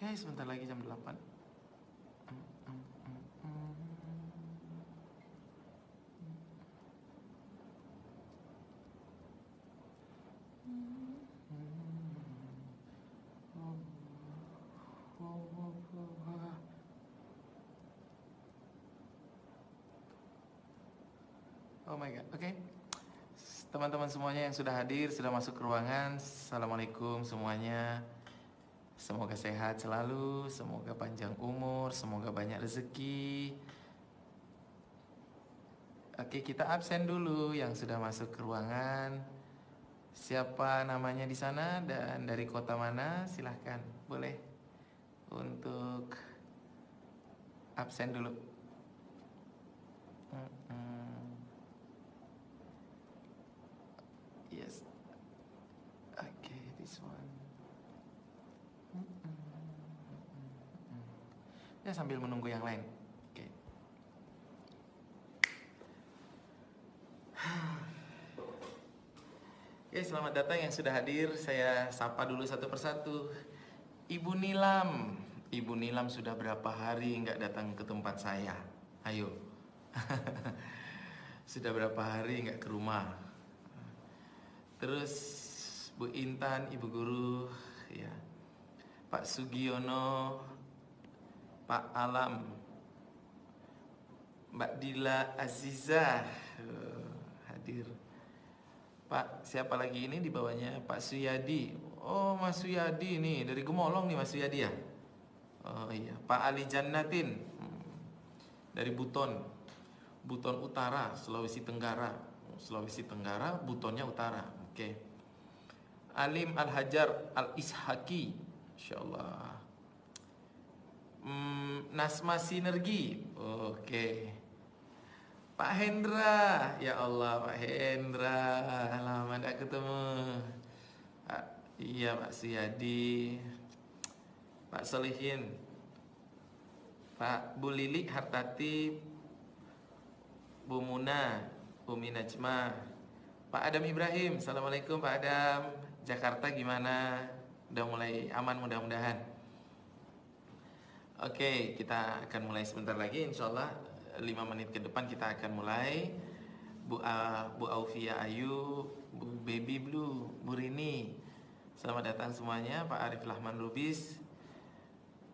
Oke, sebentar lagi jam 8. Oh my god, oke. Teman-teman semuanya yang sudah hadir, sudah masuk ke ruangan, assalamualaikum semuanya. Semoga sehat selalu, semoga panjang umur, semoga banyak rezeki. Oke, kita absen dulu yang sudah masuk ke ruangan. Siapa namanya di sana dan dari kota mana? Silahkan, boleh untuk absen dulu. Yes. Okay, this one. Ya, sambil menunggu yang lain. Oke. Oke, selamat datang yang sudah hadir. Saya sapa dulu satu persatu. Ibu Nilam. Ibu Nilam sudah berapa hari nggak datang ke tempat saya? Ayo. Sudah berapa hari nggak ke rumah? Terus Bu Intan, Ibu Guru, ya. Pak Sugiono, Pak Alam, Mbak Dila Aziza hadir. Pak siapa lagi ini di bawahnya? Pak Suyadi. Oh, Mas Suyadi nih dari Gemolong nih Mas Suyadi ya. Oh iya, Pak Ali Jannatin dari Buton, Buton Utara, Sulawesi Tenggara. Sulawesi Tenggara, Butonnya Utara. Oke. Alim Al-Hajar Al-Ishaki, insyaallah. Nasma Sinergi. Oke. Pak Hendra, ya Allah Pak Hendra, lama tidak ketemu. Iya Pak Suyadi, Pak Solihin, Pak Bu Lili Hartati, Bu Muna, Umi Najma, Pak Adam Ibrahim. Assalamualaikum Pak Adam. Jakarta gimana? Udah mulai aman mudah-mudahan. Oke, kita akan mulai sebentar lagi insyaallah 5 menit ke depan kita akan mulai. Bu Aufia Ayu, Bu Baby Blue, Bu Rini, selamat datang semuanya. Pak Arif Rahman Lubis.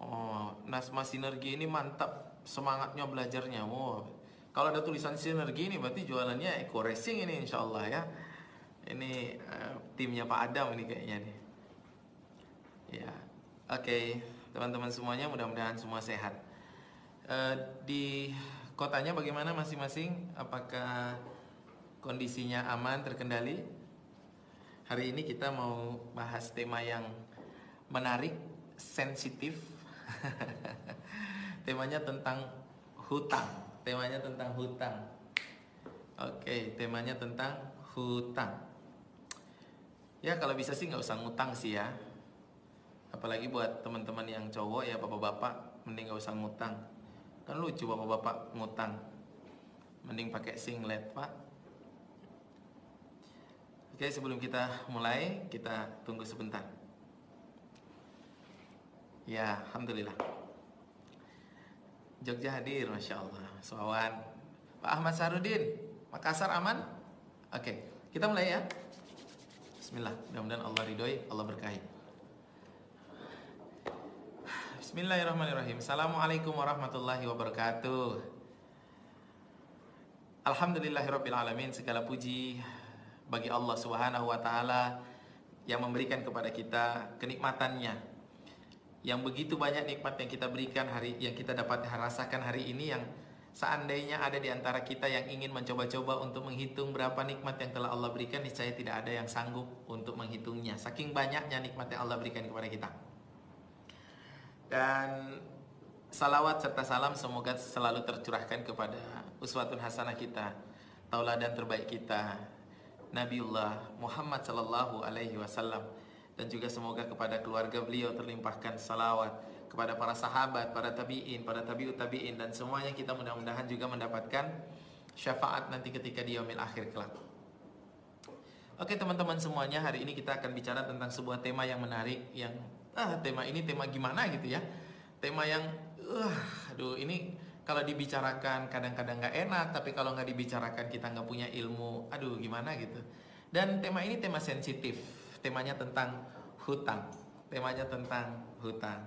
Oh, Nasma Sinergi ini mantap semangatnya belajarnya. Oh, kalau ada tulisan Sinergi ini berarti jualannya Eco Racing ini insyaallah ya. Ini timnya Pak Adam ini kayaknya nih. Ya, oke. Teman-teman semuanya mudah-mudahan semua sehat. Di kotanya bagaimana masing-masing? Apakah kondisinya aman, terkendali? Hari ini kita mau bahas tema yang menarik, sensitif. Temanya tentang hutang. Temanya tentang hutang. Oke, temanya tentang hutang. Ya kalau bisa sih nggak usah ngutang sih ya. Apalagi buat teman-teman yang cowok ya, bapak-bapak, mending gak usah ngutang. Kan lucu bapak-bapak ngutang. Mending pakai singlet, Pak. Oke, sebelum kita mulai, kita tunggu sebentar. Ya, alhamdulillah. Jogja hadir, Masya Allah. Sawan. Pak Ahmad Sarudin, Makassar aman? Oke, kita mulai ya. Bismillah, mudah-mudahan Allah ridhoi, Allah berkahi. Bismillahirrahmanirrahim. Assalamualaikum warahmatullahi wabarakatuh. Alhamdulillahirabbil alamin. Segala puji bagi Allah Subhanahu wa taala yang memberikan kepada kita kenikmatannya. Yang begitu banyak nikmat yang kita berikan yang kita dapat rasakan hari ini, yang seandainya ada di antara kita yang ingin mencoba-coba untuk menghitung berapa nikmat yang telah Allah berikan, niscaya tidak ada yang sanggup untuk menghitungnya. Saking banyaknya nikmat yang Allah berikan kepada kita. Dan salawat serta salam semoga selalu tercurahkan kepada uswatun hasanah kita, tauladan terbaik kita, Nabiullah Muhammad sallallahu alaihi wasallam. Dan juga semoga kepada keluarga beliau terlimpahkan salawat, kepada para sahabat, para tabi'in, para tabi'ut tabi'in, dan semuanya kita mudah-mudahan juga mendapatkan syafaat nanti ketika di yaumil akhir kelak. Oke teman-teman semuanya, hari ini kita akan bicara tentang sebuah tema yang menarik, yang tema ini tema gimana gitu ya. Tema yang aduh, ini kalau dibicarakan kadang-kadang nggak enak, tapi kalau nggak dibicarakan kita nggak punya ilmu, aduh gimana gitu. Dan tema ini tema sensitif, temanya tentang hutang, temanya tentang hutang.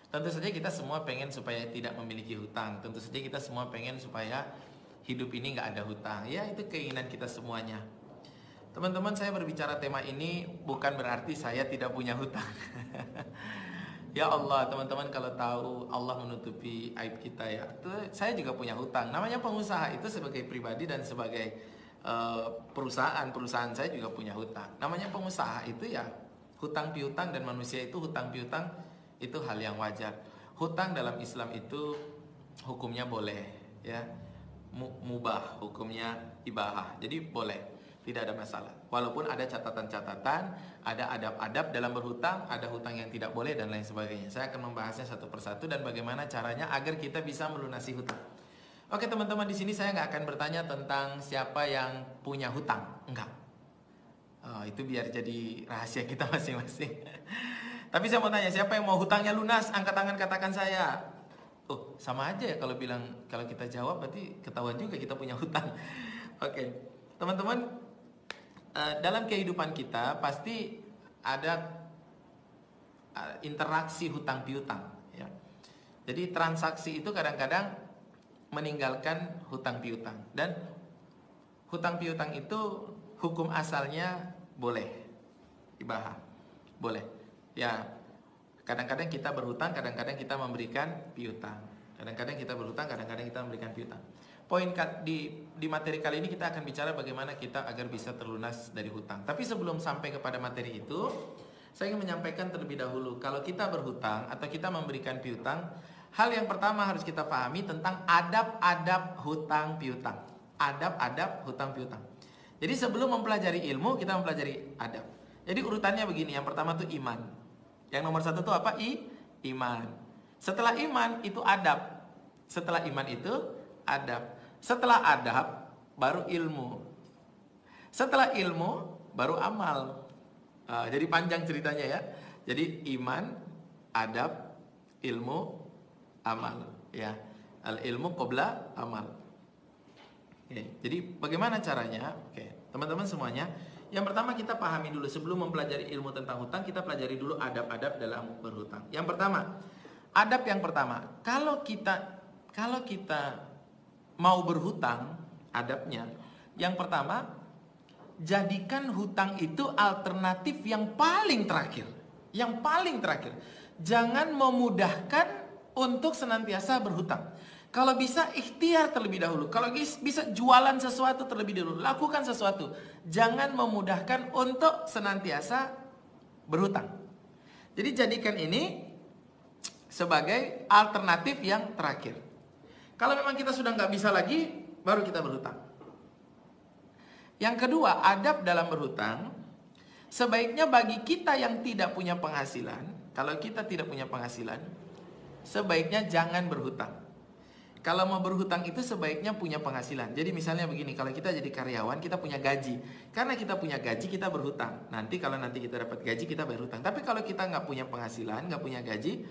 Tentu saja kita semua pengen supaya tidak memiliki hutang, tentu saja kita semua pengen supaya hidup ini nggak ada hutang. Ya itu keinginan kita semuanya. Teman-teman, saya berbicara tema ini bukan berarti saya tidak punya hutang. Ya Allah, teman-teman kalau tahu Allah menutupi aib kita ya. Saya juga punya hutang. Namanya pengusaha itu sebagai pribadi dan sebagai perusahaan saya juga punya hutang. Namanya pengusaha itu ya hutang piutang, dan manusia itu hutang piutang itu hal yang wajar. Hutang dalam Islam itu hukumnya boleh ya. Mubah, hukumnya ibahah. Jadi boleh. Tidak ada masalah. Walaupun ada catatan-catatan, ada adab-adab dalam berhutang, ada hutang yang tidak boleh dan lain sebagainya. Saya akan membahasnya satu persatu dan bagaimana caranya agar kita bisa melunasi hutang. Oke teman-teman, di sini saya nggak akan bertanya tentang siapa yang punya hutang, enggak. Itu biar jadi rahasia kita masing-masing. Tapi saya mau tanya, siapa yang mau hutangnya lunas? Angkat tangan, katakan saya. Sama aja ya kalau kita jawab berarti ketahuan juga kita punya hutang. Oke, teman-teman. Dalam kehidupan kita pasti ada interaksi hutang piutang ya. Jadi transaksi itu kadang-kadang meninggalkan hutang piutang, dan hutang piutang itu hukum asalnya boleh ibahah, boleh ya. Kadang-kadang kita berhutang, kadang-kadang kita memberikan piutang. Kadang-kadang kita berhutang, kadang-kadang kita memberikan piutang. Poin di materi kali ini kita akan bicara bagaimana kita agar bisa terlunas dari hutang. Tapi sebelum sampai kepada materi itu, saya ingin menyampaikan terlebih dahulu, kalau kita berhutang atau kita memberikan piutang, hal yang pertama harus kita pahami tentang adab-adab hutang piutang. Adab-adab hutang piutang. Jadi sebelum mempelajari ilmu, kita mempelajari adab. Jadi urutannya begini, yang pertama itu iman. Yang nomor satu itu apa? Iman. Setelah iman itu adab. Setelah iman itu adab. Setelah adab baru ilmu. Setelah ilmu baru amal. Jadi panjang ceritanya ya. Jadi iman, adab, ilmu, amal ya. Al ilmu qabla amal. Oke, jadi bagaimana caranya? Oke, teman-teman semuanya, yang pertama kita pahami dulu sebelum mempelajari ilmu tentang hutang, kita pelajari dulu adab-adab dalam berhutang. Yang pertama, adab yang pertama, kalau kita mau berhutang, adabnya yang pertama, jadikan hutang itu alternatif yang paling terakhir. Yang paling terakhir. Jangan memudahkan untuk senantiasa berhutang. Kalau bisa ikhtiar terlebih dahulu. Kalau bisa jualan sesuatu terlebih dahulu, lakukan sesuatu. Jangan memudahkan untuk senantiasa berhutang. Jadi jadikan ini sebagai alternatif yang terakhir. Kalau memang kita sudah nggak bisa lagi, baru kita berhutang. Yang kedua, adab dalam berhutang, sebaiknya bagi kita yang tidak punya penghasilan, kalau kita tidak punya penghasilan, sebaiknya jangan berhutang. Kalau mau berhutang itu sebaiknya punya penghasilan. Jadi misalnya begini, kalau kita jadi karyawan, kita punya gaji. Karena kita punya gaji, kita berhutang. Kalau nanti kita dapat gaji, kita berhutang. Tapi kalau kita nggak punya penghasilan, nggak punya gaji,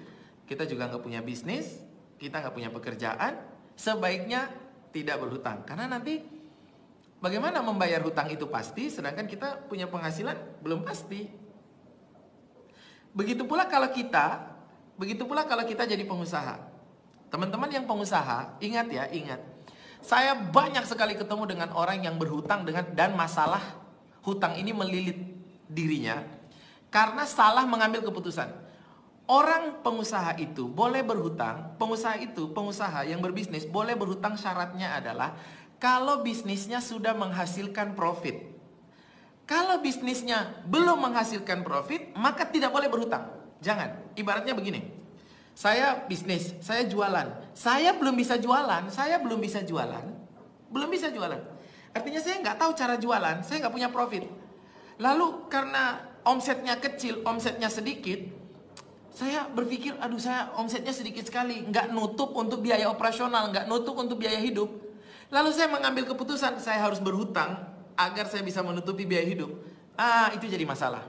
kita juga nggak punya bisnis, kita nggak punya pekerjaan, sebaiknya tidak berhutang. Karena nanti bagaimana membayar hutang itu pasti, sedangkan kita punya penghasilan belum pasti. Begitu pula kalau kita jadi pengusaha. Teman-teman yang pengusaha, ingat ya, ingat. Saya banyak sekali ketemu dengan orang yang berhutang dan masalah hutang ini melilit dirinya karena salah mengambil keputusan. Orang pengusaha itu boleh berhutang, pengusaha yang berbisnis boleh berhutang, syaratnya adalah kalau bisnisnya sudah menghasilkan profit. Kalau bisnisnya belum menghasilkan profit, maka tidak boleh berhutang. Jangan. Ibaratnya begini. Saya bisnis, saya jualan. Saya belum bisa jualan. Artinya saya nggak tahu cara jualan, saya nggak punya profit. Lalu karena omsetnya kecil, omsetnya sedikit, saya berpikir, saya omsetnya sedikit sekali, nggak nutup untuk biaya operasional, nggak nutup untuk biaya hidup. Lalu saya mengambil keputusan, saya harus berhutang agar saya bisa menutupi biaya hidup. Itu jadi masalah.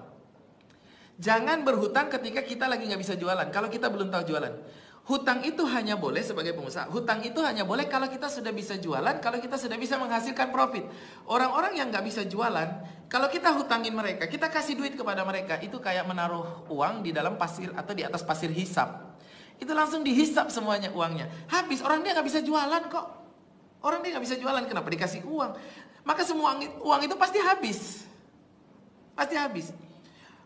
Jangan berhutang ketika kita lagi nggak bisa jualan. Kalau kita belum tahu jualan, hutang itu hanya boleh sebagai pengusaha. Hutang itu hanya boleh kalau kita sudah bisa jualan, kalau kita sudah bisa menghasilkan profit. Orang-orang yang nggak bisa jualan, kalau kita hutangin mereka, kita kasih duit kepada mereka, itu kayak menaruh uang di dalam pasir atau di atas pasir hisap. Itu langsung dihisap semuanya uangnya. Habis, orang dia nggak bisa jualan kok. Orang dia nggak bisa jualan, kenapa dikasih uang? Maka semua uang itu pasti habis. Pasti habis.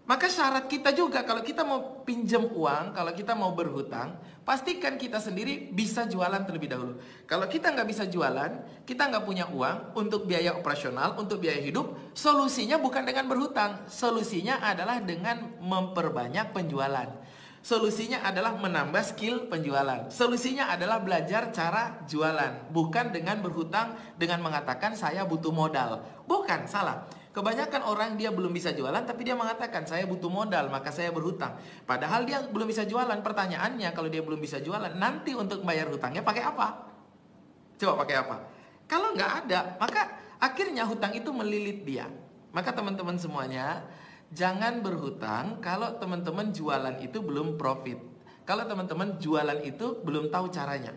Maka syarat kita juga kalau kita mau pinjam uang, kalau kita mau berhutang, pastikan kita sendiri bisa jualan terlebih dahulu. Kalau kita nggak bisa jualan, kita nggak punya uang untuk biaya operasional, untuk biaya hidup, solusinya bukan dengan berhutang. Solusinya adalah dengan memperbanyak penjualan. Solusinya adalah menambah skill penjualan. Solusinya adalah belajar cara jualan. Bukan dengan berhutang, dengan mengatakan saya butuh modal. Bukan, salah. Kebanyakan orang dia belum bisa jualan, tapi dia mengatakan saya butuh modal, maka saya berhutang. Padahal dia belum bisa jualan. Pertanyaannya, kalau dia belum bisa jualan, nanti untuk bayar hutangnya pakai apa? Coba pakai apa? Kalau nggak ada, maka akhirnya hutang itu melilit dia. Maka teman-teman semuanya, jangan berhutang kalau teman-teman jualan itu belum profit. Kalau teman-teman jualan itu belum tahu caranya.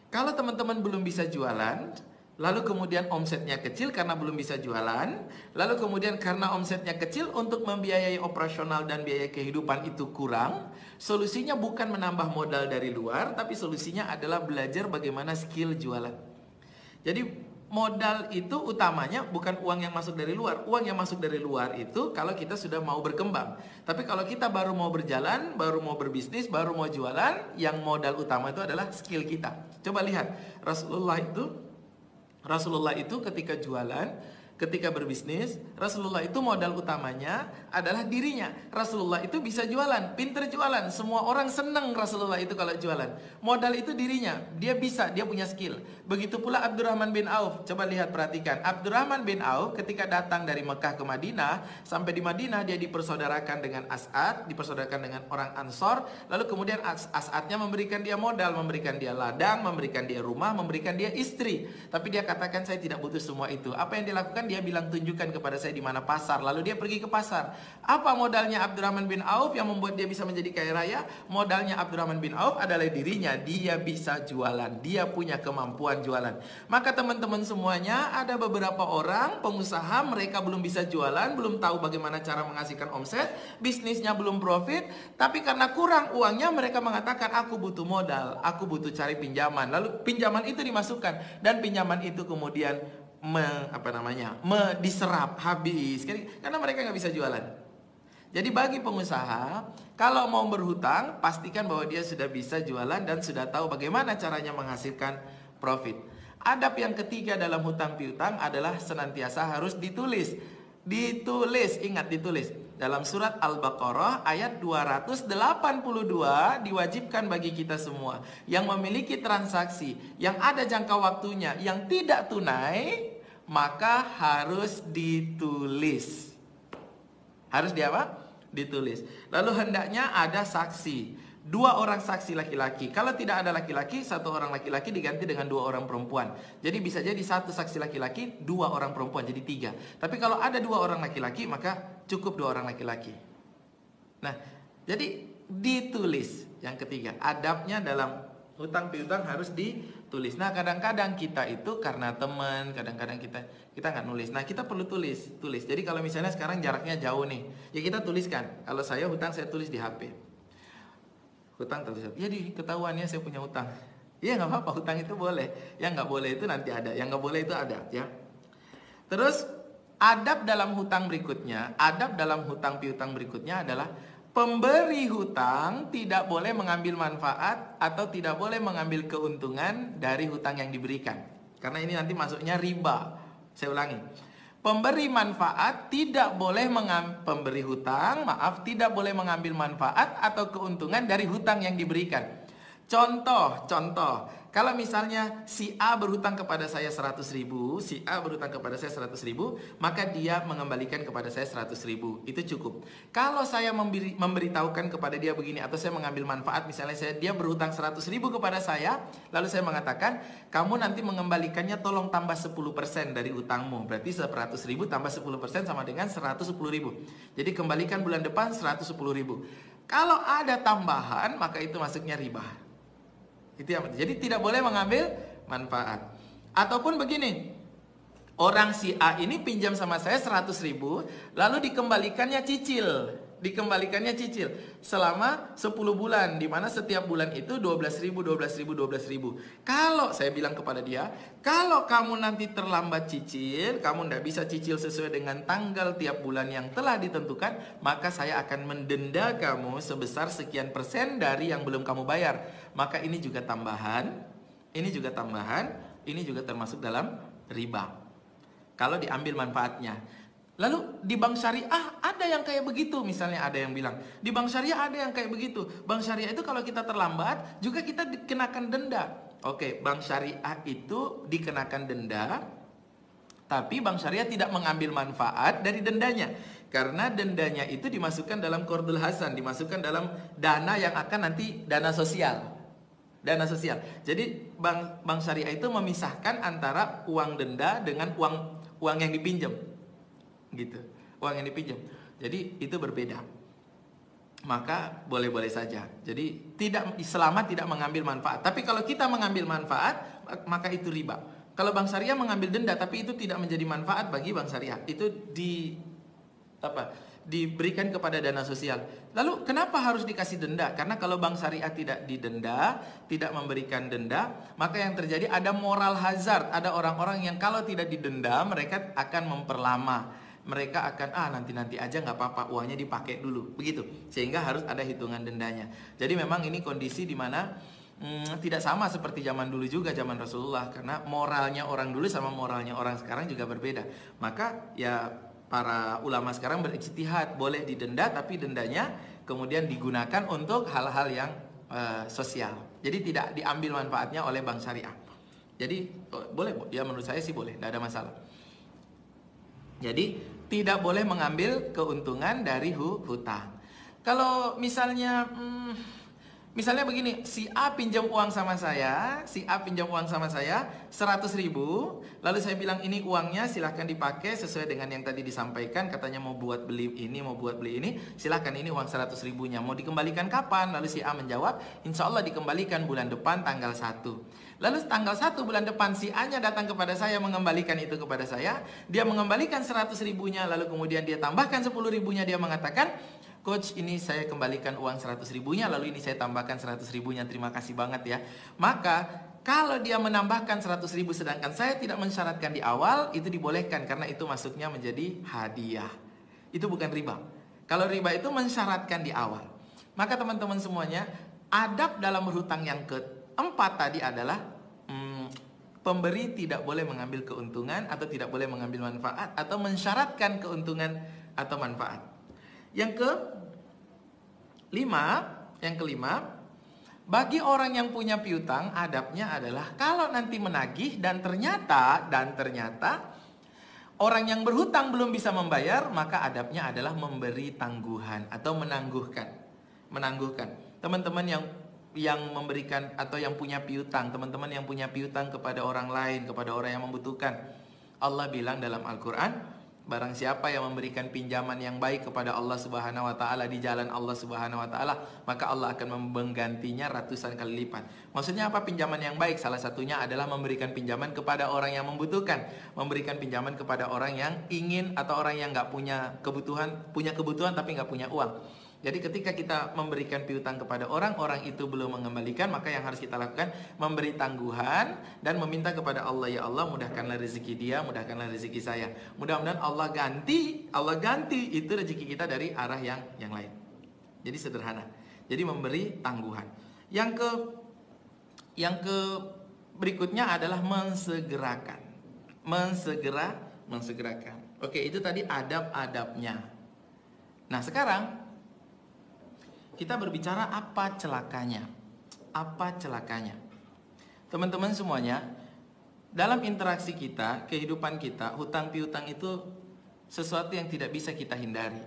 Kalau teman-teman belum bisa jualan, lalu kemudian omsetnya kecil karena belum bisa jualan, lalu kemudian karena omsetnya kecil untuk membiayai operasional dan biaya kehidupan itu kurang, solusinya bukan menambah modal dari luar, tapi solusinya adalah belajar bagaimana skill jualan. Jadi modal itu utamanya bukan uang yang masuk dari luar. Uang yang masuk dari luar itu kalau kita sudah mau berkembang. Tapi kalau kita baru mau berjalan, baru mau berbisnis, baru mau jualan, yang modal utama itu adalah skill kita. Coba lihat, Rasulullah itu ketika jualan, ketika berbisnis, Rasulullah itu modal utamanya adalah dirinya. Rasulullah itu bisa jualan, pinter jualan. Semua orang senang Rasulullah itu kalau jualan. Modal itu dirinya, dia bisa, dia punya skill. Begitu pula Abdurrahman bin Auf. Coba lihat, perhatikan. Abdurrahman bin Auf ketika datang dari Mekah ke Madinah, sampai di Madinah dia dipersaudarakan dengan As'ad, dipersaudarakan dengan orang Ansor. Lalu kemudian As'adnya memberikan dia modal, memberikan dia ladang, memberikan dia rumah, memberikan dia istri. Tapi dia katakan saya tidak butuh semua itu. Apa yang dilakukan? Dia bilang tunjukkan kepada saya di mana pasar. Lalu dia pergi ke pasar. Apa modalnya Abdurrahman bin Auf yang membuat dia bisa menjadi kaya raya? Modalnya Abdurrahman bin Auf adalah dirinya. Dia bisa jualan. Dia punya kemampuan jualan. Maka teman-teman semuanya, ada beberapa orang pengusaha, mereka belum bisa jualan, belum tahu bagaimana cara menghasilkan omset, bisnisnya belum profit, tapi karena kurang uangnya mereka mengatakan aku butuh modal, aku butuh cari pinjaman. Lalu pinjaman itu dimasukkan dan pinjaman itu kemudian diserap habis karena mereka nggak bisa jualan. Jadi bagi pengusaha, kalau mau berhutang, pastikan bahwa dia sudah bisa jualan dan sudah tahu bagaimana caranya menghasilkan profit. Adab yang ketiga dalam hutang piutang adalah senantiasa harus ditulis. Ingat ditulis. Dalam surat Al-Baqarah ayat 282 diwajibkan bagi kita semua yang memiliki transaksi, yang ada jangka waktunya, yang tidak tunai, maka harus ditulis. Harus ditulis. Lalu hendaknya ada saksi. 2 orang saksi laki-laki. Kalau tidak ada laki-laki, 1 orang laki-laki diganti dengan 2 orang perempuan. Jadi bisa jadi 1 saksi laki-laki, 2 orang perempuan, jadi 3. Tapi kalau ada 2 orang laki-laki, maka cukup 2 orang laki-laki. Nah, jadi ditulis. Yang ketiga, adabnya dalam hutang piutang harus ditulis. Nah, kadang-kadang kita itu karena teman, kadang-kadang kita nggak nulis. Nah, kita perlu tulis. Jadi kalau misalnya sekarang jaraknya jauh nih, ya kita tuliskan. Kalau saya hutang, saya tulis di HP. Hutang tertulis. Jadi ketahuannya saya punya hutang. Iya, nggak apa-apa, hutang itu boleh. Yang nggak boleh itu nanti ada. Yang nggak boleh itu ada, ya. Terus adab dalam hutang berikutnya, adab dalam hutang piutang berikutnya adalah pemberi hutang tidak boleh mengambil manfaat atau tidak boleh mengambil keuntungan dari hutang yang diberikan. Karena ini nanti masuknya riba. Saya ulangi. Pemberi manfaat tidak boleh tidak boleh mengambil manfaat atau keuntungan dari hutang yang diberikan. Contoh, kalau misalnya si A berhutang kepada saya 100.000, si A berhutang kepada saya 100.000, maka dia mengembalikan kepada saya 100.000, itu cukup. Kalau saya memberitahukan kepada dia begini, atau saya mengambil manfaat, misalnya dia berhutang 100.000 kepada saya, lalu saya mengatakan, kamu nanti mengembalikannya tolong tambah 10% dari hutangmu, berarti 100.000 tambah 10% sama dengan 110.000. Jadi kembalikan bulan depan 110.000. Kalau ada tambahan, maka itu masuknya riba. Jadi tidak boleh mengambil manfaat. Ataupun begini, orang si A ini pinjam sama saya 100.000, lalu dikembalikannya cicil selama 10 bulan, di mana setiap bulan itu 12.000. Kalau saya bilang kepada dia, kalau kamu nanti terlambat cicil, kamu tidak bisa cicil sesuai dengan tanggal tiap bulan yang telah ditentukan, maka saya akan mendenda kamu sebesar sekian persen dari yang belum kamu bayar. Maka ini juga tambahan, ini juga termasuk dalam riba kalau diambil manfaatnya. Lalu di bank syariah ada yang kayak begitu. Misalnya ada yang bilang, di bank syariah ada yang kayak begitu. Bank syariah itu kalau kita terlambat juga kita dikenakan denda. Oke, bank syariah itu dikenakan denda, tapi bank syariah tidak mengambil manfaat dari dendanya. Karena dendanya itu dimasukkan dalam qardul hasan, dimasukkan dalam dana yang akan nanti dana sosial. Jadi bank syariah itu memisahkan antara uang denda dengan uang yang dipinjam. Gitu. Uang yang dipinjam. Jadi itu berbeda. Maka boleh-boleh saja. Jadi selama tidak mengambil manfaat. Tapi kalau kita mengambil manfaat, maka itu riba. Kalau bank syariah mengambil denda tapi itu tidak menjadi manfaat bagi bank syariah, itu diberikan kepada dana sosial. Lalu kenapa harus dikasih denda? Karena kalau bank syariah tidak didenda, tidak memberikan denda, maka yang terjadi ada moral hazard. Ada orang-orang yang kalau tidak didenda, mereka akan memperlama. Mereka akan nanti aja nggak apa-apa, uangnya dipakai dulu, begitu. Sehingga harus ada hitungan dendanya. Jadi memang ini kondisi di mana tidak sama seperti zaman dulu juga, zaman Rasulullah. Karena moralnya orang dulu sama moralnya orang sekarang juga berbeda. Maka ya para ulama sekarang berijtihad, boleh didenda tapi dendanya kemudian digunakan untuk hal-hal yang sosial. Jadi tidak diambil manfaatnya oleh bank syariah. Jadi boleh, ya menurut saya sih boleh, tidak ada masalah. Jadi tidak boleh mengambil keuntungan dari hutang. Kalau misalnya begini, si A pinjam uang sama saya 100.000, lalu saya bilang ini uangnya silahkan dipakai sesuai dengan yang tadi disampaikan, katanya mau buat beli ini, silahkan ini uang 100.000-nya, mau dikembalikan kapan? Lalu si A menjawab, insya Allah dikembalikan bulan depan tanggal 1. Lalu tanggal 1 bulan depan si A-nya datang kepada saya mengembalikan itu kepada saya, dia mengembalikan 100.000-nya, lalu kemudian dia tambahkan 10.000-nya, dia mengatakan, Coach, ini saya kembalikan uang 100.000-nya, lalu ini saya tambahkan 100.000-nya, terima kasih banget ya. Maka kalau dia menambahkan 100.000 sedangkan saya tidak mensyaratkan di awal, itu dibolehkan karena itu masuknya menjadi hadiah. Itu bukan riba. Kalau riba itu mensyaratkan di awal. Maka teman-teman semuanya, adab dalam berhutang yang keempat tadi adalah pemberi tidak boleh mengambil keuntungan atau tidak boleh mengambil manfaat atau mensyaratkan keuntungan atau manfaat. Yang kelima, bagi orang yang punya piutang, adabnya adalah kalau nanti menagih dan ternyata orang yang berhutang belum bisa membayar, maka adabnya adalah memberi tangguhan atau menangguhkan. Teman-teman yang memberikan atau yang punya piutang, teman-teman yang punya piutang kepada orang lain, kepada orang yang membutuhkan, Allah bilang dalam Al-Quran, barang siapa yang memberikan pinjaman yang baik kepada Allah Subhanahu wa taala di jalan Allah Subhanahu wa taala, maka Allah akan menggantinya ratusan kali lipat. Maksudnya apa pinjaman yang baik? Salah satunya adalah memberikan pinjaman kepada orang yang membutuhkan, memberikan pinjaman kepada orang yang ingin atau orang yang nggak punya kebutuhan tapi nggak punya uang. Jadi ketika kita memberikan piutang kepada orang itu belum mengembalikan, maka yang harus kita lakukan memberi tangguhan dan meminta kepada Allah, ya Allah mudahkanlah rezeki dia, mudahkanlah rezeki saya. Mudah-mudahan Allah ganti itu rezeki kita dari arah yang lain. Jadi sederhana. Jadi memberi tangguhan. Yang ke berikutnya adalah mensegerakan. Mensegerakan. Oke, itu tadi adab-adabnya. Nah, sekarang kita berbicara apa celakanya. Apa celakanya? Teman-teman semuanya, dalam interaksi kita, kehidupan kita, hutang piutang itu sesuatu yang tidak bisa kita hindari.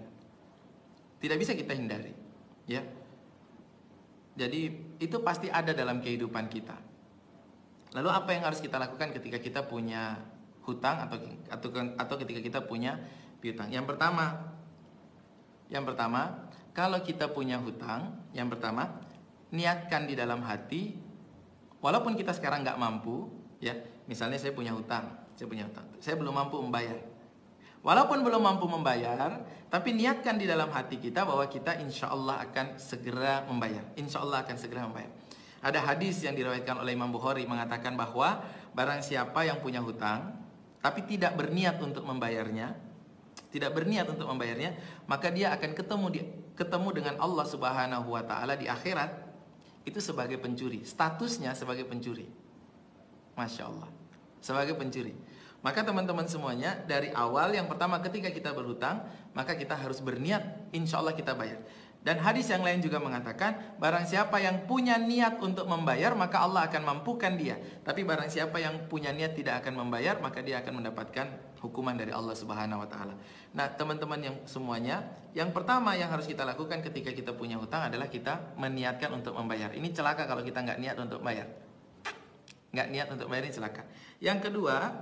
Tidak bisa kita hindari, ya. Jadi itu pasti ada dalam kehidupan kita. Lalu apa yang harus kita lakukan ketika kita punya hutang atau ketika kita punya piutang? Yang pertama, kalau kita punya hutang, yang pertama, niatkan di dalam hati, walaupun kita sekarang nggak mampu, ya, misalnya saya punya hutang, saya belum mampu membayar. Walaupun belum mampu membayar, tapi niatkan di dalam hati kita bahwa kita insya Allah akan segera membayar. Insya Allah akan segera membayar. Ada hadis yang diriwayatkan oleh Imam Bukhari mengatakan bahwa barang siapa yang punya hutang, tapi tidak berniat untuk membayarnya, maka dia akan ketemu dengan Allah Subhanahu wa Ta'ala di akhirat itu sebagai pencuri, statusnya sebagai pencuri. Masya Allah, sebagai pencuri. Maka teman-teman semuanya, dari awal yang pertama ketika kita berhutang, maka kita harus berniat, insya Allah kita bayar. Dan hadis yang lain juga mengatakan, barang siapa yang punya niat untuk membayar, maka Allah akan mampukan dia. Tapi barang siapa yang punya niat tidak akan membayar, maka dia akan mendapatkan hukuman dari Allah Subhanahu wa Ta'ala. Nah, teman-teman yang semuanya, yang pertama yang harus kita lakukan ketika kita punya hutang adalah kita meniatkan untuk membayar. Ini celaka kalau kita nggak niat untuk bayar. Nggak niat untuk bayar, ini celaka. Yang kedua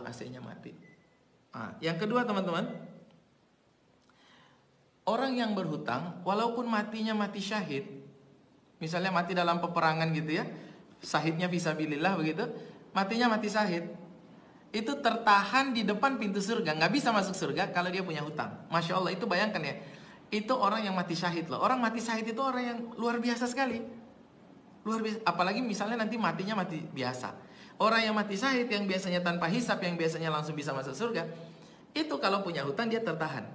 AC-nya mati. Yang kedua teman-teman, orang yang berhutang walaupun matinya mati syahid, misalnya mati dalam peperangan gitu ya, syahidnya fisabilillah begitu, matinya mati syahid, itu tertahan di depan pintu surga, nggak bisa masuk surga kalau dia punya hutang. Masya Allah, itu bayangkan ya, itu orang yang mati syahid loh. Orang mati syahid itu orang yang luar biasa sekali, luar biasa. Apalagi misalnya nanti matinya mati biasa. Orang yang mati syahid, yang biasanya tanpa hisab, yang biasanya langsung bisa masuk surga, itu kalau punya hutang dia tertahan,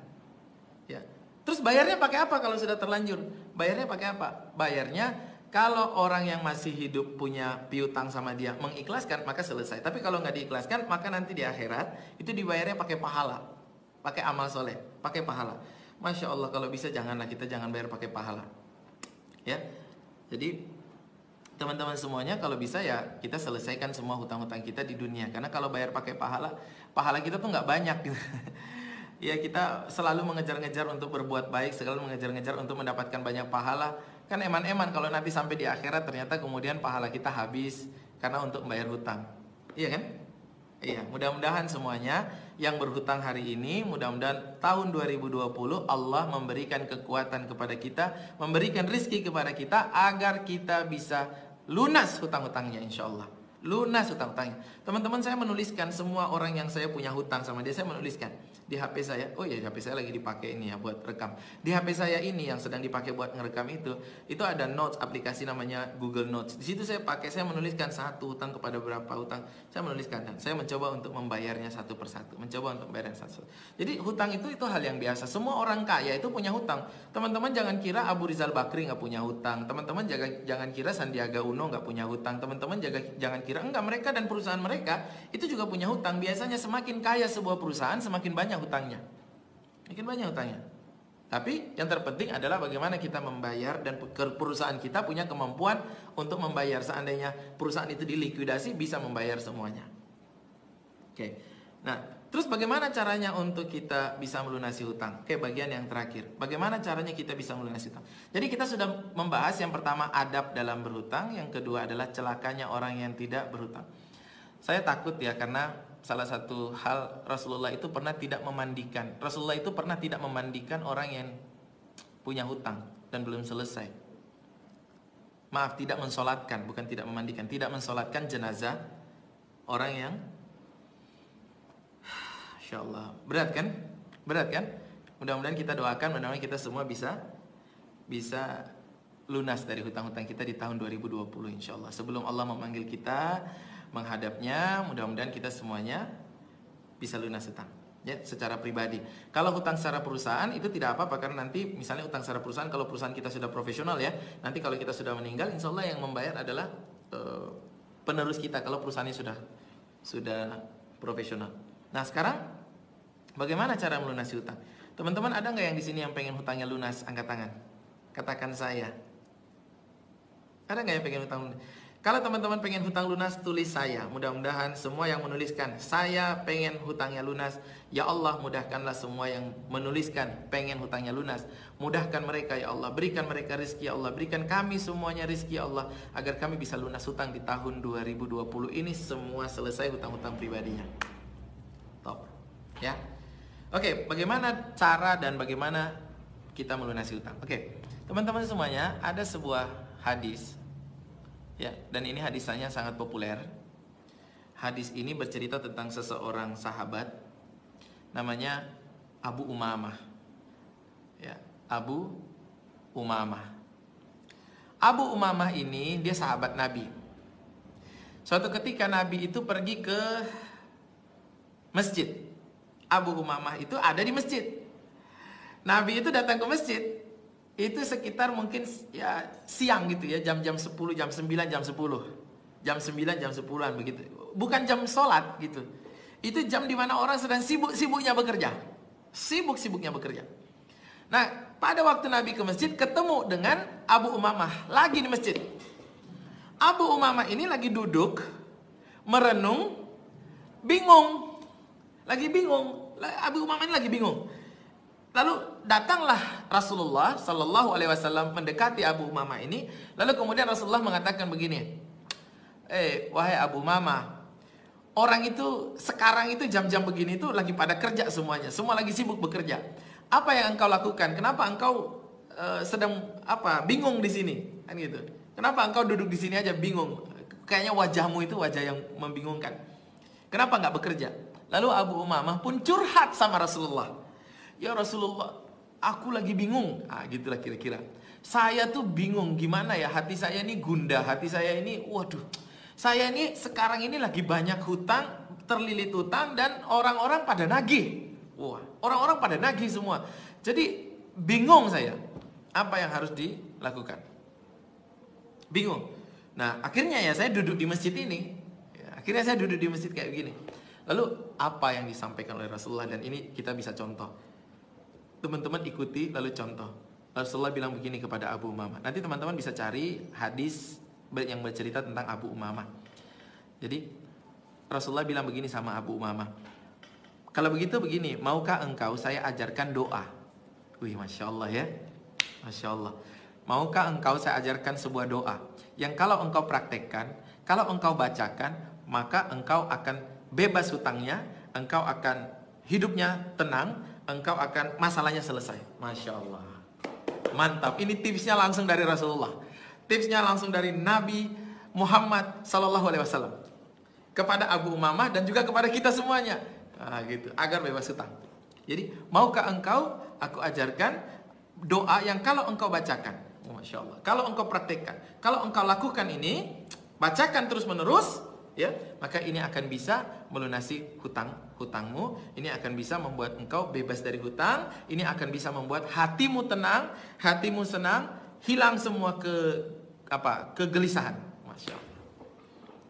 ya. Terus bayarnya pakai apa kalau sudah terlanjur? Bayarnya pakai apa? Bayarnya kalau orang yang masih hidup punya piutang sama dia mengikhlaskan, maka selesai. Tapi kalau nggak diikhlaskan, maka nanti di akhirat itu dibayarnya pakai pahala, pakai amal soleh, pakai pahala. Masya Allah, kalau bisa janganlah kita jangan bayar pakai pahala, ya. Jadi teman-teman semuanya, kalau bisa ya kita selesaikan semua hutang-hutang kita di dunia. Karena kalau bayar pakai pahala, pahala kita tuh nggak banyak gitu. Ya, kita selalu mengejar-ngejar untuk berbuat baik, selalu mengejar-ngejar untuk mendapatkan banyak pahala. Kan eman-eman kalau nanti sampai di akhirat ternyata kemudian pahala kita habis karena untuk membayar hutang. Iya kan? Iya, mudah-mudahan semuanya yang berhutang hari ini, mudah-mudahan tahun 2020 Allah memberikan kekuatan kepada kita, memberikan rizki kepada kita agar kita bisa lunas hutang-hutangnya, insya Allah. Lunas hutang-hutangnya. Teman-teman, saya menuliskan semua orang yang saya punya hutang sama dia, saya menuliskan di HP saya. Oh iya, HP saya lagi dipakai ini ya buat rekam. Di HP saya ini yang sedang dipakai buat ngerekam itu ada notes, aplikasi namanya Google Notes. Di situ saya menuliskan satu hutang kepada berapa hutang. Saya menuliskan dan saya mencoba untuk membayarnya satu persatu, Jadi hutang itu hal yang biasa. Semua orang kaya itu punya hutang. Teman-teman jangan kira Abu Rizal Bakri nggak punya hutang. Teman-teman jangan kira Sandiaga Uno nggak punya hutang. Teman-teman jangan kira enggak, mereka dan perusahaan mereka itu juga punya hutang. Biasanya semakin kaya sebuah perusahaan semakin banyak hutangnya. Makin banyak hutangnya. Tapi yang terpenting adalah bagaimana kita membayar, dan perusahaan kita punya kemampuan untuk membayar. Seandainya perusahaan itu dilikuidasi bisa membayar semuanya. Oke. Nah, terus bagaimana caranya untuk kita bisa melunasi hutang? Oke, bagian yang terakhir. Bagaimana caranya kita bisa melunasi hutang? Jadi kita sudah membahas yang pertama adab dalam berhutang, yang kedua adalah celakanya orang yang tidak berhutang. Saya takut ya, karena salah satu hal Rasulullah itu pernah tidak memandikan. Rasulullah itu pernah tidak memandikan orang yang punya hutang dan belum selesai. Maaf, tidak mensolatkan, bukan tidak memandikan, tidak mensolatkan jenazah orang yang, Insya Allah, berat kan? Berat kan? Mudah-mudahan kita doakan, mudah-mudahan kita semua bisa lunas dari hutang-hutang kita di tahun 2020 insya Allah. Sebelum Allah memanggil kita menghadapnya, mudah-mudahan kita semuanya bisa lunas hutang, ya, secara pribadi. Kalau hutang secara perusahaan itu tidak apa-apa, karena nanti misalnya hutang secara perusahaan, kalau perusahaan kita sudah profesional ya, nanti kalau kita sudah meninggal, insya Allah yang membayar adalah penerus kita. Kalau perusahaannya sudah profesional. Nah, sekarang bagaimana cara melunasi hutang? Teman-teman, ada nggak yang di sini yang pengen hutangnya lunas? Angkat tangan. Katakan saya. Ada nggak yang pengen hutang lunas? Kalau teman-teman pengen hutang lunas, tulis saya. Mudah-mudahan semua yang menuliskan, saya pengen hutangnya lunas. Ya Allah, mudahkanlah semua yang menuliskan pengen hutangnya lunas. Mudahkan mereka ya Allah. Berikan mereka rezeki ya Allah. Berikan kami semuanya rezeki ya Allah. Agar kami bisa lunas hutang di tahun 2020 ini. Semua selesai hutang-hutang pribadinya. Top. Ya. Oke, bagaimana cara dan bagaimana kita melunasi hutang? Oke, teman-teman semuanya, ada sebuah hadis. Ya, dan ini hadisnya sangat populer. Hadis ini bercerita tentang seseorang sahabat namanya Abu Umamah. Ya, Abu Umamah. Abu Umamah ini dia sahabat Nabi. Suatu ketika Nabi itu pergi ke masjid. Abu Umamah itu ada di masjid. Nabi itu datang ke masjid. Itu sekitar mungkin ya siang gitu ya, jam-jam 10, jam 9, jam 10. Jam 9, jam 10-an begitu. Bukan jam sholat gitu. Itu jam dimana orang sedang sibuk-sibuknya bekerja. Sibuk-sibuknya bekerja. Nah, pada waktu Nabi ke masjid ketemu dengan Abu Umamah lagi di masjid. Abu Umamah ini lagi duduk, merenung, bingung. Lagi bingung. Abu Umamah ini lagi bingung. Lalu datanglah Rasulullah Sallallahu Alaihi Wasallam mendekati Abu Umamah ini. Lalu kemudian Rasulullah mengatakan begini, wahai Abu Umamah, orang itu sekarang itu jam-jam begini itu lagi pada kerja semuanya, semua lagi sibuk bekerja. Apa yang engkau lakukan? Kenapa engkau sedang bingung di sini? Kan gitu. Kenapa engkau duduk di sini aja bingung? Kayaknya wajahmu itu wajah yang membingungkan. Kenapa nggak bekerja? Lalu Abu Umamah pun curhat sama Rasulullah. Ya Rasulullah, aku lagi bingung. Gitulah kira-kira. Saya tuh bingung gimana ya, hati saya ini gundah, hati saya ini waduh. Saya ini sekarang ini lagi banyak hutang, terlilit hutang dan orang-orang pada nagih. Wah, orang-orang pada nagih semua. Jadi bingung saya. Apa yang harus dilakukan? Bingung. Nah, akhirnya ya saya duduk di masjid ini. Akhirnya saya duduk di masjid kayak begini. Lalu apa yang disampaikan oleh Rasulullah, dan ini kita bisa contoh. Teman-teman ikuti lalu contoh. Rasulullah bilang begini kepada Abu Umamah. Nanti teman-teman bisa cari hadis yang bercerita tentang Abu Umamah. Jadi Rasulullah bilang begini sama Abu Umamah. Kalau begitu begini, maukah engkau saya ajarkan doa? Wih, Masya Allah ya. Masya Allah. Maukah engkau saya ajarkan sebuah doa yang kalau engkau praktekkan, kalau engkau bacakan, maka engkau akan bebas hutangnya, engkau akan hidupnya tenang, engkau akan masalahnya selesai. Masya Allah. Mantap. Ini tipsnya langsung dari Rasulullah. Tipsnya langsung dari Nabi Muhammad Sallallahu Alaihi Wasallam kepada Abu Umamah dan juga kepada kita semuanya. Gitu. Agar bebas hutang. Jadi, maukah engkau aku ajarkan doa yang kalau engkau bacakan, Masya Allah, kalau engkau praktekkan, kalau engkau lakukan ini, bacakan terus menerus, ya, maka ini akan bisa melunasi hutangmu. Ini akan bisa membuat engkau bebas dari hutang. Ini akan bisa membuat hatimu tenang, hatimu senang, hilang semua kegelisahan. Masya Allah.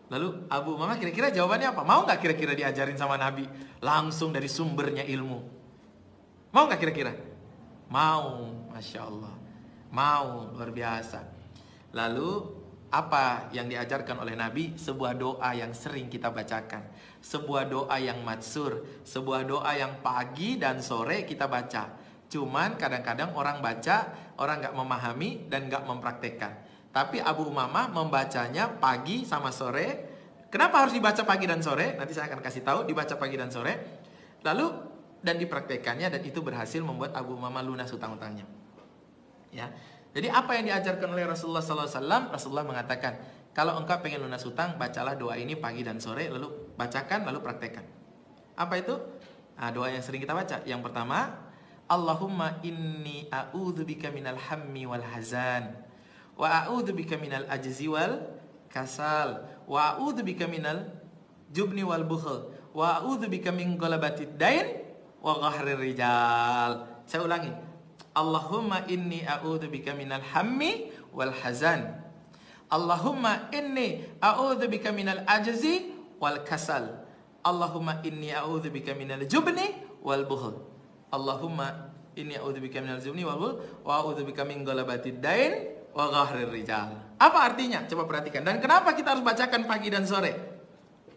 Lalu Abu Umamah kira-kira jawabannya apa? Mau nggak kira-kira diajarin sama Nabi langsung dari sumbernya ilmu? Mau nggak kira-kira? Mau, Masya Allah. Mau, luar biasa. Lalu apa yang diajarkan oleh Nabi? Sebuah doa yang sering kita bacakan, sebuah doa yang matsur, sebuah doa yang pagi dan sore kita baca. Cuman kadang-kadang orang baca, orang gak memahami dan gak mempraktekkan. Tapi Abu Umamah membacanya pagi sama sore. Kenapa harus dibaca pagi dan sore? Nanti saya akan kasih tahu, dibaca pagi dan sore. Lalu dan dipraktekannya, dan itu berhasil membuat Abu Umamah lunas hutang-hutangnya. Ya. Jadi apa yang diajarkan oleh Rasulullah SAW? Rasulullah mengatakan, kalau engkau pengen lunas hutang, bacalah doa ini pagi dan sore, lalu bacakan, lalu praktekkan. Apa itu? Doa yang sering kita baca. Yang pertama, Allahumma inni a'udzubika minal hammi wal hazan, wa a'udzubika minal ajzi wal kasal, wa a'udzubika minal jubni wal bukhl, wa a'udzubika min ghalabatid dain wa ghahrir rijal. Saya ulangi. Allahumma inni a'udzubika minal hammi wal hazan. Allahumma inni a'udzubika minal ajzi wal kasal. Allahumma inni a'udzubika minal jubni wal bukhl. Allahumma inni a'udzubika minal jubni wal bukhl wa a'udzubika min ghalabatid dain wa ghahrir rijal. Apa artinya? Coba perhatikan. Dan kenapa kita harus bacakan pagi dan sore?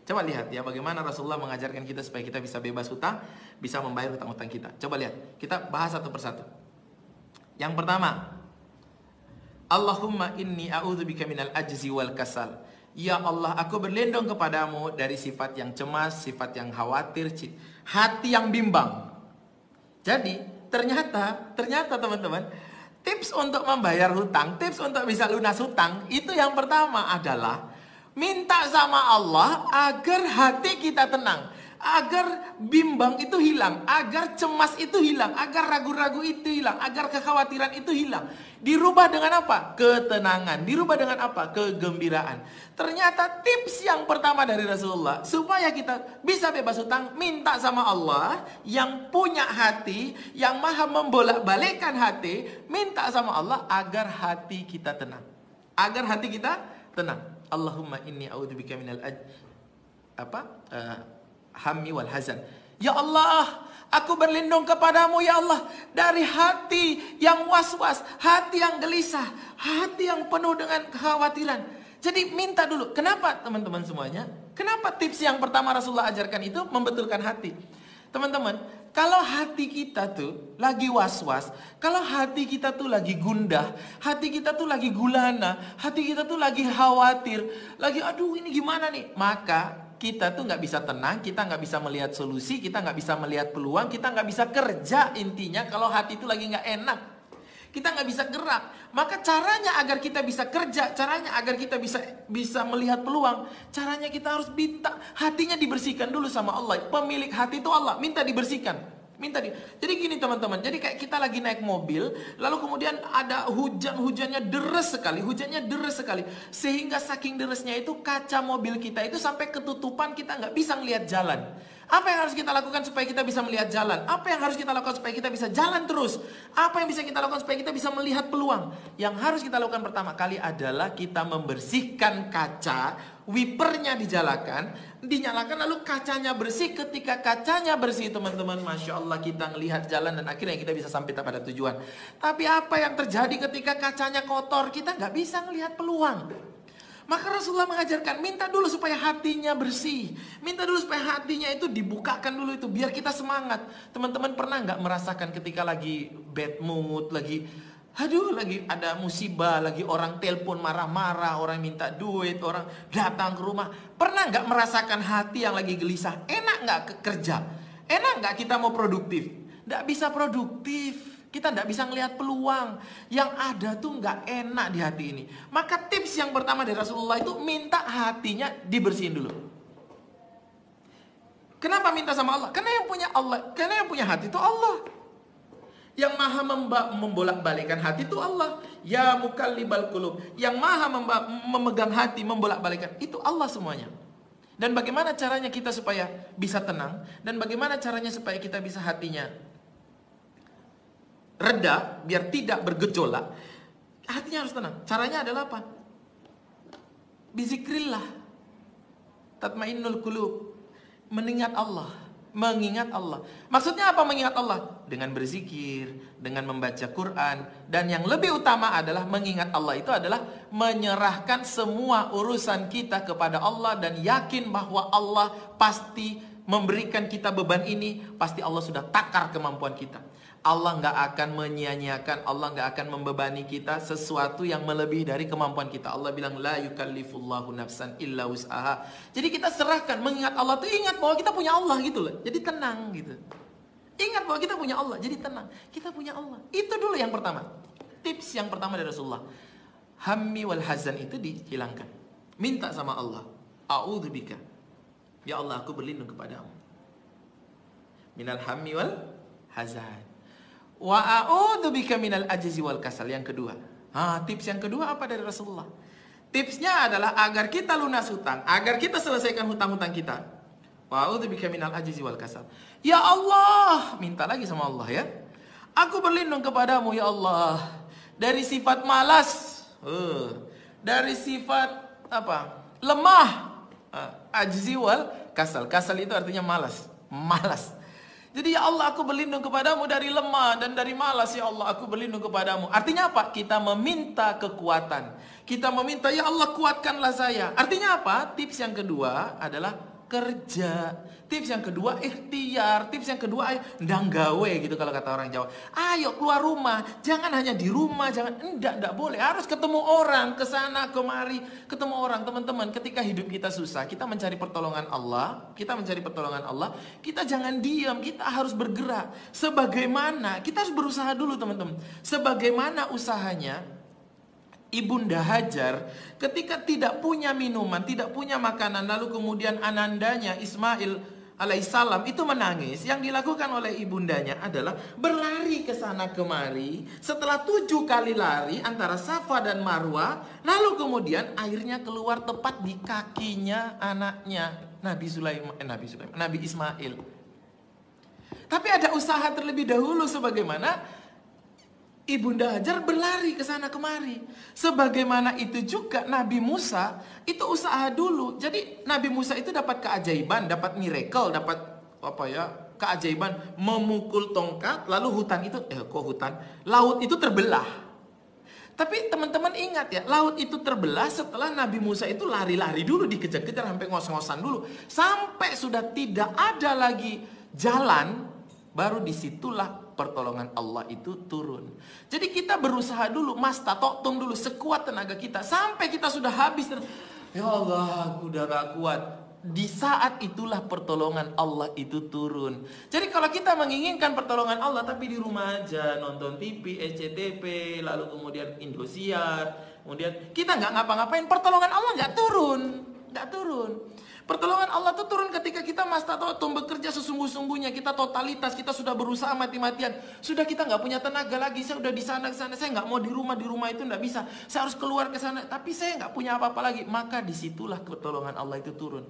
Coba lihat ya bagaimana Rasulullah mengajarkan kita supaya kita bisa bebas hutang, bisa membayar hutang-hutang kita. Coba lihat. Kita bahas satu persatu. Yang pertama, Allahumma inni a'udzubika minal ajzi wal kasal. Ya Allah, aku berlindung kepadamu dari sifat yang cemas, sifat yang khawatir, hati yang bimbang. Jadi, ternyata teman-teman, tips untuk membayar hutang, tips untuk bisa lunas hutang, itu yang pertama adalah minta sama Allah agar hati kita tenang, agar bimbang itu hilang, agar cemas itu hilang, agar ragu-ragu itu hilang, agar kekhawatiran itu hilang. Dirubah dengan apa? Ketenangan. Dirubah dengan apa? Kegembiraan. Ternyata tips yang pertama dari Rasulullah supaya kita bisa bebas hutang, minta sama Allah yang punya hati, yang maha membolak-balikkan hati, minta sama Allah agar hati kita tenang. Agar hati kita tenang. Allahumma inni a'udzubika minal hammi wal hazan. Ya Allah, aku berlindung kepadamu ya Allah dari hati yang was-was, hati yang gelisah, hati yang penuh dengan kekhawatiran. Jadi minta dulu. Kenapa teman-teman semuanya? Kenapa tips yang pertama Rasulullah ajarkan itu membetulkan hati? Teman-teman, kalau hati kita tuh lagi was-was, kalau hati kita tuh lagi gundah, hati kita tuh lagi gulana, hati kita tuh lagi khawatir, lagi aduh ini gimana nih? Maka kita tuh nggak bisa tenang, kita nggak bisa melihat solusi, kita nggak bisa melihat peluang, kita nggak bisa kerja. Intinya kalau hati itu lagi nggak enak, kita nggak bisa gerak. Maka caranya agar kita bisa kerja, caranya agar kita bisa melihat peluang, caranya kita harus minta hatinya dibersihkan dulu sama Allah. Pemilik hati itu Allah, minta dibersihkan. Jadi gini teman-teman, jadi kayak kita lagi naik mobil, lalu kemudian ada hujannya deras sekali, sehingga saking derasnya itu kaca mobil kita itu sampai ketutupan, kita nggak bisa ngelihat jalan. Apa yang harus kita lakukan supaya kita bisa melihat jalan? Apa yang harus kita lakukan supaya kita bisa jalan terus? Apa yang bisa kita lakukan supaya kita bisa melihat peluang? Yang harus kita lakukan pertama kali adalah kita membersihkan kaca, wipernya dinyalakan lalu kacanya bersih. Ketika kacanya bersih teman-teman, Masya Allah kita melihat jalan dan akhirnya kita bisa sampai pada tujuan. Tapi apa yang terjadi ketika kacanya kotor? Kita nggak bisa melihat peluang. Maka Rasulullah mengajarkan, minta dulu supaya hatinya bersih. Minta dulu supaya hatinya itu dibukakan dulu itu, biar kita semangat. Teman-teman pernah nggak merasakan ketika lagi bad mood, lagi ada musibah, lagi orang telepon marah-marah, orang minta duit, orang datang ke rumah. Pernah nggak merasakan hati yang lagi gelisah? Enak nggak kerja? Enak nggak kita mau produktif? Nggak bisa produktif. Kita tidak bisa ngelihat peluang. Yang ada tuh nggak enak di hati ini. Maka tips yang pertama dari Rasulullah itu minta hatinya dibersihin dulu. Kenapa minta sama Allah? Karena yang punya hati itu Allah. Yang maha membolak-balikan hati itu Allah. Ya mukallibal qulub. Yang maha memegang hati, membolak-balikan itu Allah semuanya. Dan bagaimana caranya kita supaya bisa tenang? Dan bagaimana caranya supaya kita bisa hatinya reda, biar tidak bergejolak, hatinya harus tenang. Caranya adalah apa? Bizikrillah tatmainnul qulub. Mengingat Allah. Maksudnya apa mengingat Allah? Dengan berzikir, dengan membaca Quran. Dan yang lebih utama adalah mengingat Allah itu adalah menyerahkan semua urusan kita kepada Allah dan yakin bahwa Allah pasti memberikan kita beban ini. Pasti Allah sudah takar kemampuan kita. Allah nggak akan menyia-nyiakan, Allah nggak akan membebani kita sesuatu yang melebihi dari kemampuan kita. Allah bilang la yukallifullahu nafsan illa wus'aha. Jadi kita serahkan, mengingat Allah tuh ingat bahwa kita punya Allah gitu loh. Jadi tenang gitu. Ingat bahwa kita punya Allah, jadi tenang. Kita punya Allah. Itu dulu yang pertama. Tips yang pertama dari Rasulullah. Hammi wal hazan itu dihilangkan. Minta sama Allah. A'udzubika. Ya Allah, aku berlindung kepadamu. Minal hammi wal hazan. Wa a'udzubika minal ajzi wal kasal. Yang kedua. Tips yang kedua apa dari Rasulullah? Tipsnya adalah agar kita lunas hutang, agar kita selesaikan hutang-hutang kita. Wa a'udzubika minal ajzi wal kasal. Ya Allah, minta lagi sama Allah ya. Aku berlindung kepadamu ya Allah dari sifat malas, dari sifat apa? Lemah. Ajzi wal kasal. Kasal itu artinya malas. Jadi ya Allah, aku berlindung kepadamu dari lemah dan dari malas. Ya Allah, aku berlindung kepadamu. Artinya apa? Kita meminta kekuatan. Kita meminta, ya Allah, kuatkanlah saya. Artinya apa? Tips yang kedua adalah kerja. Tips yang kedua ikhtiar. Tips yang kedua ayo ndang gawe gitu kalau kata orang Jawa. Ayo keluar rumah. Jangan hanya di rumah, enggak boleh. Harus ketemu orang, ke sana kemari, ketemu orang. Teman-teman, ketika hidup kita susah, kita mencari pertolongan Allah, kita jangan diam, kita harus bergerak. Sebagaimana kita harus berusaha dulu, teman-teman. Sebagaimana usahanya Ibunda Hajar ketika tidak punya minuman, tidak punya makanan, lalu kemudian anandanya Ismail alaihissalam itu menangis. Yang dilakukan oleh ibundanya adalah berlari ke sana kemari. Setelah 7 kali lari antara Safa dan Marwah, lalu kemudian airnya keluar tepat di kakinya anaknya Nabi Ismail. Tapi ada usaha terlebih dahulu, sebagaimana Ibunda Hajar berlari ke sana kemari. Sebagaimana itu juga Nabi Musa itu usaha dulu. Jadi Nabi Musa itu dapat keajaiban, dapat miracle, dapat keajaiban memukul tongkat, lalu laut itu terbelah. Tapi teman-teman ingat ya, laut itu terbelah setelah Nabi Musa itu lari-lari dulu, dikejar-kejar sampai ngos-ngosan dulu. Sampai sudah tidak ada lagi jalan, baru disitulah pertolongan Allah itu turun. Jadi kita berusaha dulu, mastatoktum dulu, sekuat tenaga kita. Sampai kita sudah habis. Ya Allah, aku udah gak kuat. Di saat itulah pertolongan Allah itu turun. Jadi kalau kita menginginkan pertolongan Allah tapi di rumah aja, nonton TV, SCTV, lalu kemudian Indosiar, kemudian kita gak ngapa-ngapain, pertolongan Allah gak turun. Pertolongan Allah itu turun ketika kita mastatoktum, bekerja sesungguh-sungguhnya, kita totalitas, kita sudah berusaha mati-matian. Sudah kita nggak punya tenaga lagi, saya udah di sana, saya nggak mau di rumah itu nggak bisa. Saya harus keluar ke sana, tapi saya nggak punya apa-apa lagi. Maka disitulah pertolongan Allah itu turun.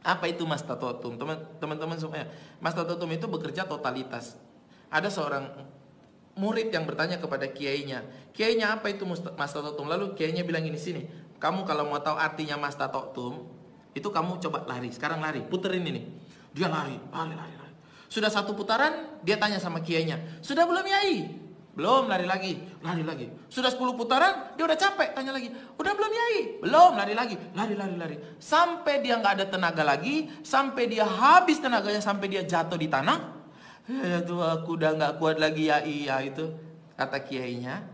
Apa itu mastatoktum? Teman-teman semuanya, mastatoktum itu bekerja totalitas. Ada seorang murid yang bertanya kepada kiainya, apa itu mastatoktum? Lalu kiainya bilang ini, sini, kamu kalau mau tahu artinya mastatoktum, itu kamu coba lari. Sekarang lari, puterin ini. Dia lari. Sudah 1 putaran, dia tanya sama kiainya, sudah belum Yai? Belum, lari lagi. Sudah 10 putaran, dia udah capek, tanya lagi, udah belum Yai? Belum, lari lagi. Sampai dia nggak ada tenaga lagi, sampai dia habis tenaganya, sampai dia jatuh di tanah. Ya tuh, aku udah nggak kuat lagi Yai, ya itu. Kata kiainya,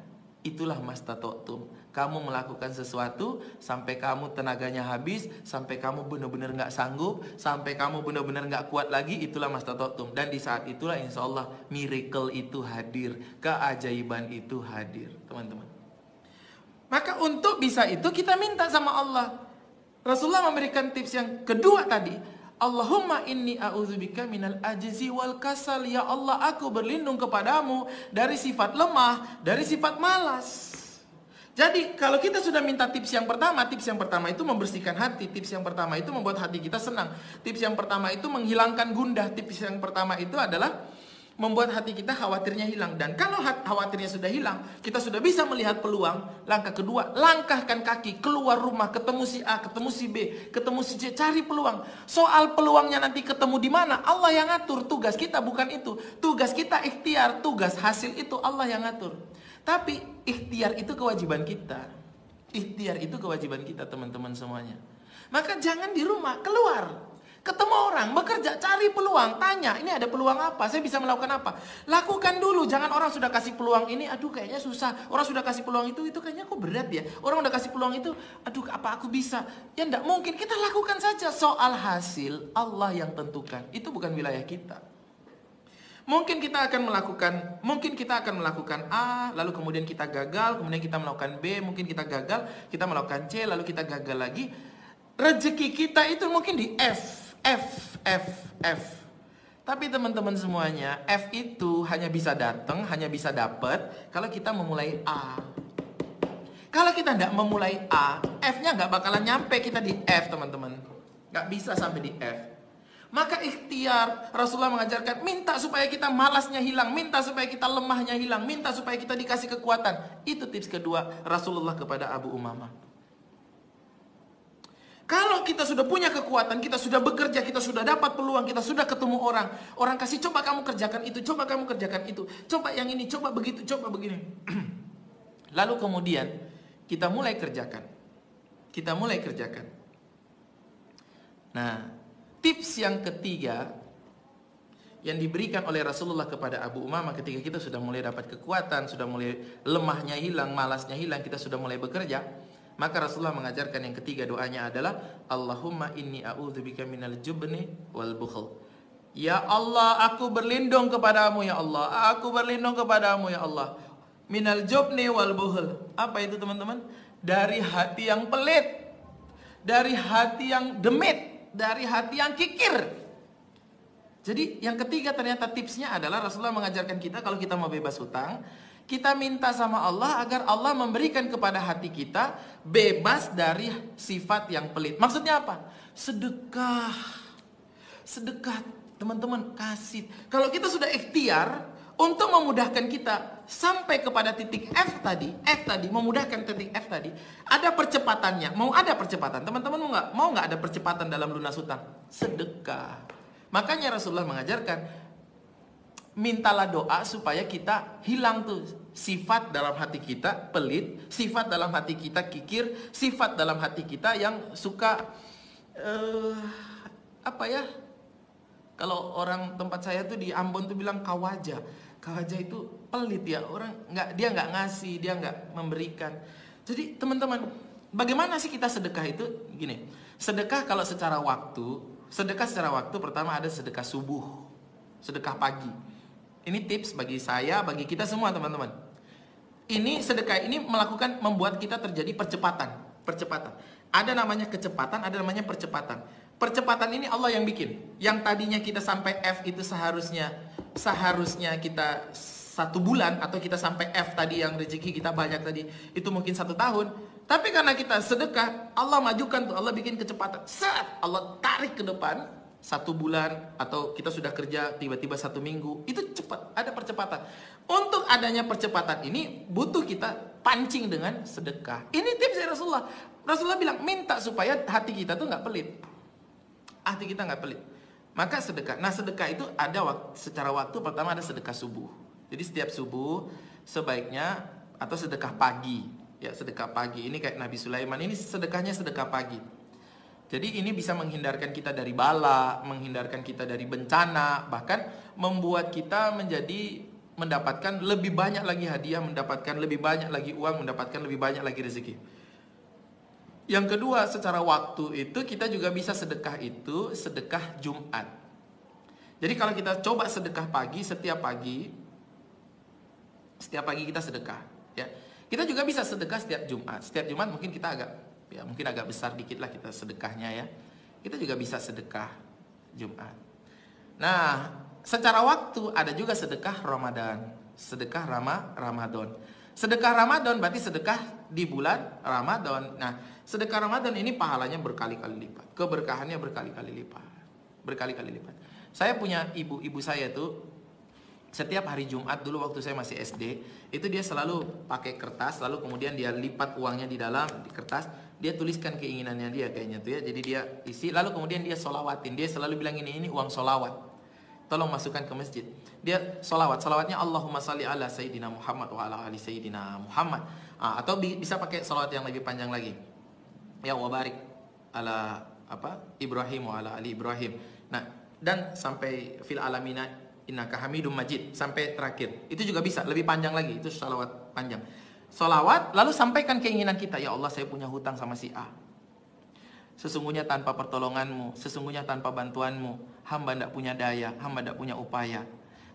itulah mastatoktum. Kamu melakukan sesuatu sampai kamu tenaganya habis, sampai kamu benar-benar nggak sanggup, sampai kamu benar-benar nggak kuat lagi, itulah mastatoktum. Dan di saat itulah insya Allah miracle itu hadir, keajaiban itu hadir, teman-teman. Maka untuk bisa itu kita minta sama Allah. Rasulullah memberikan tips yang kedua tadi. Allahumma inni a'udzubika minal ajzi wal kasal. Ya Allah, aku berlindung kepadamu dari sifat lemah, dari sifat malas. Jadi kalau kita sudah minta tips yang pertama itu membersihkan hati. Tips yang pertama itu membuat hati kita senang. Tips yang pertama itu menghilangkan gundah. Tips yang pertama itu adalah membuat hati kita khawatirnya hilang. Dan kalau khawatirnya sudah hilang, kita sudah bisa melihat peluang. Langkah kedua, langkahkan kaki keluar rumah, ketemu si A, ketemu si B, ketemu si C, cari peluang. Soal peluangnya nanti ketemu di mana, Allah yang ngatur. Tugas kita bukan itu. Tugas kita ikhtiar, tugas hasil itu Allah yang ngatur. Tapi ikhtiar itu kewajiban kita. Ikhtiar itu kewajiban kita, teman-teman semuanya. Maka jangan di rumah, keluar. Ketemu orang, bekerja, cari peluang, tanya, ini ada peluang apa? Saya bisa melakukan apa? Lakukan dulu, jangan orang sudah kasih peluang ini, aduh kayaknya susah. Orang sudah kasih peluang itu kayaknya kok berat ya. Orang udah kasih peluang itu, aduh apa aku bisa? Ya enggak mungkin, kita lakukan saja. Soal hasil, Allah yang tentukan. Itu bukan wilayah kita. Mungkin kita akan melakukan A, lalu kemudian kita gagal, kemudian kita melakukan B, mungkin kita gagal, kita melakukan C, lalu kita gagal lagi. Rezeki kita itu mungkin di F. Tapi teman-teman semuanya, F itu hanya bisa datang, hanya bisa dapat kalau kita memulai A. Kalau kita tidak memulai A, F-nya nggak bakalan nyampe kita di F, teman-teman. Nggak bisa sampai di F. Maka ikhtiar, Rasulullah mengajarkan, minta supaya kita malasnya hilang, minta supaya kita lemahnya hilang, minta supaya kita dikasih kekuatan. Itu tips kedua Rasulullah kepada Abu Umamah. Kalau kita sudah punya kekuatan, kita sudah bekerja, kita sudah dapat peluang, kita sudah ketemu orang. Orang kasih, coba kamu kerjakan itu, coba kamu kerjakan itu. Coba yang ini, coba begitu, coba begini. Lalu kemudian, kita mulai kerjakan. Kita mulai kerjakan. Nah, tips yang ketiga, yang diberikan oleh Rasulullah kepada Abu Umamah ketika kita sudah mulai dapat kekuatan, sudah mulai lemahnya hilang, malasnya hilang, kita sudah mulai bekerja. Maka Rasulullah mengajarkan yang ketiga doanya adalah Allahumma inni a'udzubika minal jubni wal bukhl. Ya Allah, aku berlindung kepadamu ya Allah. Aku berlindung kepadamu ya Allah. Minal jubni wal bukhl. Apa itu teman-teman? Dari hati yang pelit, dari hati yang demit, dari hati yang kikir. Jadi yang ketiga ternyata tipsnya adalah Rasulullah mengajarkan kita kalau kita mau bebas hutang, kita minta sama Allah agar Allah memberikan kepada hati kita bebas dari sifat yang pelit. Maksudnya apa? Sedekah. Sedekah, teman-teman, kasih. Kalau kita sudah ikhtiar untuk memudahkan kita sampai kepada titik F tadi, memudahkan titik F tadi, ada percepatannya. Mau ada percepatan, teman-teman mau nggak ada percepatan dalam lunas hutang? Sedekah. Makanya Rasulullah mengajarkan, mintalah doa supaya kita hilang tuh sifat dalam hati kita pelit, sifat dalam hati kita kikir, sifat dalam hati kita yang suka apa ya? Kalau orang tempat saya tuh di Ambon tuh bilang kawaja. Kawaja itu pelit ya, orang dia nggak ngasih, dia nggak memberikan. Jadi teman-teman, bagaimana sih kita sedekah itu? Gini, sedekah kalau secara waktu, pertama ada sedekah subuh, sedekah pagi. Ini tips bagi saya, bagi kita semua teman-teman. Ini sedekah ini membuat kita terjadi percepatan. Ada namanya kecepatan, ada namanya percepatan. Percepatan ini Allah yang bikin. Yang tadinya kita sampai F itu seharusnya kita 1 bulan, atau kita sampai F tadi yang rezeki kita banyak tadi itu mungkin 1 tahun. Tapi karena kita sedekah, Allah majukan tuh, Allah bikin kecepatan. Saat Allah tarik ke depan 1 bulan, atau kita sudah kerja tiba-tiba 1 minggu, itu cepat, ada percepatan. Untuk adanya percepatan ini butuh kita pancing dengan sedekah. Ini tips dari Rasulullah. Rasulullah bilang minta supaya hati kita tuh nggak pelit, hati kita nggak pelit. Maka sedekah. Nah sedekah itu ada secara waktu. Pertama ada sedekah subuh. Jadi setiap subuh sebaiknya, atau sedekah pagi. Ya sedekah pagi ini kayak Nabi Sulaiman, ini sedekahnya sedekah pagi. Jadi ini bisa menghindarkan kita dari bala, menghindarkan kita dari bencana, bahkan membuat kita mendapatkan lebih banyak lagi hadiah, mendapatkan lebih banyak lagi uang, mendapatkan lebih banyak lagi rezeki. Yang kedua, secara waktu itu kita juga bisa sedekah itu sedekah Jumat. Jadi kalau kita coba sedekah pagi, setiap pagi kita sedekah, ya. Kita juga bisa sedekah setiap Jumat. Setiap Jumat mungkin kita mungkin agak besar dikit lah kita sedekahnya ya. Kita juga bisa sedekah Jumat. Nah, secara waktu ada juga sedekah Ramadan. Sedekah Ramadan. Sedekah Ramadan berarti sedekah di bulan Ramadan. Nah, sedekah Ramadan ini pahalanya berkali-kali lipat. Keberkahannya berkali-kali lipat. Saya punya ibu saya tuh, setiap hari Jumat dulu waktu saya masih SD, itu dia selalu pakai kertas, lalu kemudian dia lipat uangnya di dalam di kertas, dia tuliskan keinginannya dia kayaknya tuh ya. Jadi dia isi, lalu kemudian dia solawatin. Dia selalu bilang ini uang solawat, tolong masukkan ke masjid. Dia solawatnya Allahumma salli ala Sayyidina Muhammad wa ala ali Sayyidina Muhammad. Atau bisa pakai solawat yang lebih panjang lagi. Ya wa barik ala Ibrahim wa ala ali Ibrahim. Nah, dan sampai fil alamina innaka hamidum majid sampai terakhir. Itu juga bisa lebih panjang lagi, itu sholawat panjang. Sholawat lalu sampaikan keinginan kita, ya Allah saya punya hutang sama si A. Sesungguhnya tanpa pertolonganmu, sesungguhnya tanpa bantuanmu, hamba tidak punya daya, hamba tidak punya upaya.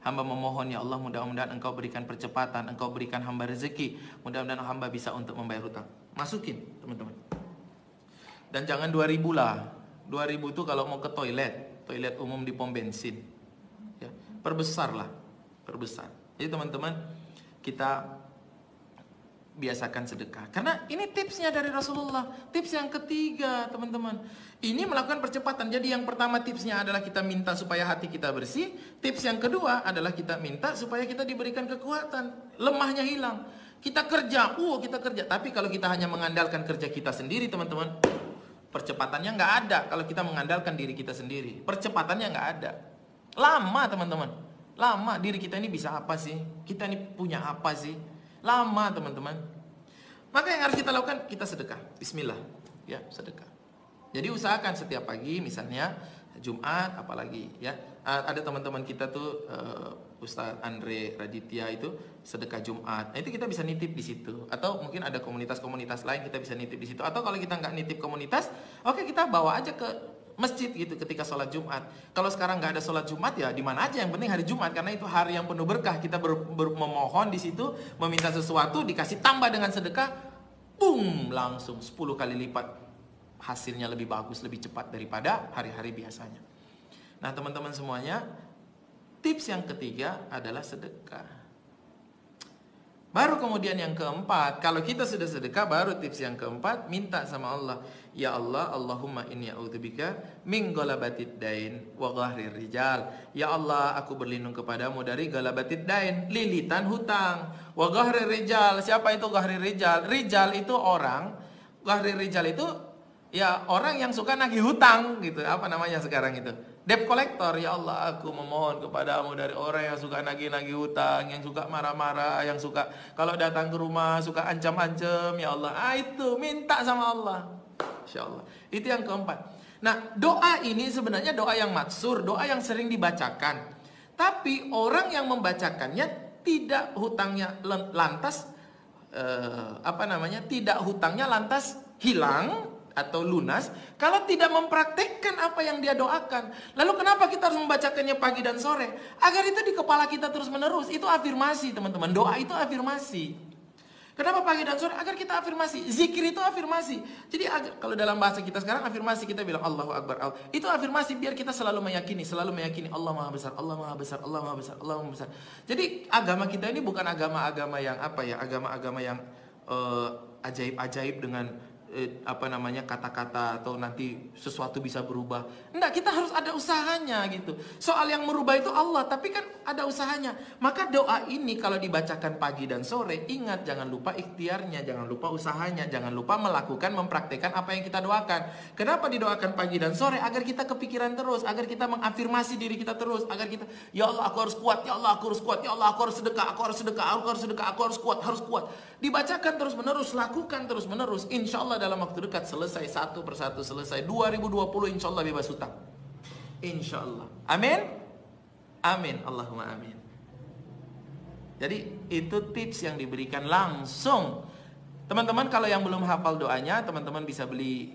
Hamba memohon ya Allah, mudah-mudahan engkau berikan percepatan, engkau berikan hamba rezeki, mudah-mudahan hamba bisa untuk membayar hutang. Masukin teman-teman. Dan jangan 2000 lah. 2000 itu kalau mau ke toilet umum di pom bensin. Ya, perbesar. Jadi teman-teman, kita biasakan sedekah. Karena ini tipsnya dari Rasulullah. Tips yang ketiga, teman-teman. Ini melakukan percepatan. Jadi yang pertama tipsnya adalah kita minta supaya hati kita bersih. Tips yang kedua adalah kita minta supaya kita diberikan kekuatan. Lemahnya hilang. Kita kerja. Tapi kalau kita hanya mengandalkan kerja kita sendiri, teman-teman, Percepatannya nggak ada kalau kita mengandalkan diri kita sendiri. Percepatannya nggak ada. Lama teman-teman. Lama diri kita ini bisa apa sih? Kita ini punya apa sih? Lama teman-teman. Maka yang harus kita lakukan, kita sedekah. Bismillah. Ya, sedekah. Jadi usahakan setiap pagi misalnya Jumat apalagi ya. Ada teman-teman kita tuh Ustadz Andre Raditya itu sedekah Jumat. Nah, itu kita bisa nitip di situ. Atau mungkin ada komunitas-komunitas lain kita bisa nitip di situ. Atau kalau kita nggak nitip komunitas, oke kita bawa aja ke masjid gitu ketika sholat Jumat. Kalau sekarang nggak ada sholat Jumat ya di mana aja, yang penting hari Jumat karena itu hari yang penuh berkah. Kita memohon di situ, meminta sesuatu, dikasih tambah dengan sedekah, boom, langsung 10 kali lipat. Hasilnya lebih bagus, lebih cepat daripada hari-hari biasanya. Nah teman-teman semuanya, tips yang ketiga adalah sedekah. Baru kemudian yang keempat, kalau kita sudah sedekah, baru tips yang keempat, minta sama Allah. Ya Allah, Allahumma inni a'udzubika min galabatid dain wa ghahrir rijal. Ya Allah, aku berlindung kepadamu dari galabatid dain, lilitan hutang. Wa ghahrir rijal, siapa itu ghahrir rijal? Rijal itu orang, ghahrir rijal itu ya orang yang suka nagih hutang gitu. Apa namanya sekarang itu? Debt collector. Ya Allah, aku memohon kepadamu dari orang yang suka nagih-nagih hutang, yang suka marah-marah, yang suka kalau datang ke rumah suka ancam-ancam. Ya Allah, itu minta sama Allah. Insyaallah. Itu yang keempat. Nah, doa ini sebenarnya doa yang matsur, doa yang sering dibacakan. Tapi orang yang membacakannya tidak hutangnya lantas tidak hutangnya lantas hilang atau lunas kalau tidak mempraktekkan apa yang dia doakan. Lalu kenapa kita harus membacakannya pagi dan sore? Agar itu di kepala kita terus menerus. Itu afirmasi teman-teman. Doa itu afirmasi. Kenapa pagi dan sore? Agar kita afirmasi. Zikir itu afirmasi. Jadi kalau dalam bahasa kita sekarang afirmasi kita bilang Allahu Akbar. Itu afirmasi biar kita selalu meyakini Allah Maha Besar, Allah Maha Besar, Allah Maha Besar, Allah Maha Besar. Jadi agama kita ini bukan agama-agama yang agama-agama yang ajaib-ajaib dengan kata-kata atau nanti sesuatu bisa berubah. Enggak, kita harus ada usahanya gitu. Soal yang merubah itu Allah, tapi kan ada usahanya. Maka doa ini kalau dibacakan pagi dan sore, ingat jangan lupa ikhtiarnya, jangan lupa usahanya, jangan lupa melakukan, mempraktekkan apa yang kita doakan. Kenapa didoakan pagi dan sore? Agar kita kepikiran terus, agar kita mengafirmasi diri kita terus, agar kita, ya Allah aku harus kuat, ya Allah aku harus kuat, ya Allah aku harus sedekah, aku harus sedekah, aku harus sedekah, aku harus kuat. Dibacakan terus menerus, lakukan terus menerus. Insya Allah dalam waktu dekat selesai, satu persatu selesai. 2020 insya Allah bebas hutang. Insya Allah. Amin. Amin. Allahumma amin. Jadi itu tips yang diberikan langsung. Teman-teman kalau yang belum hafal doanya, teman-teman bisa beli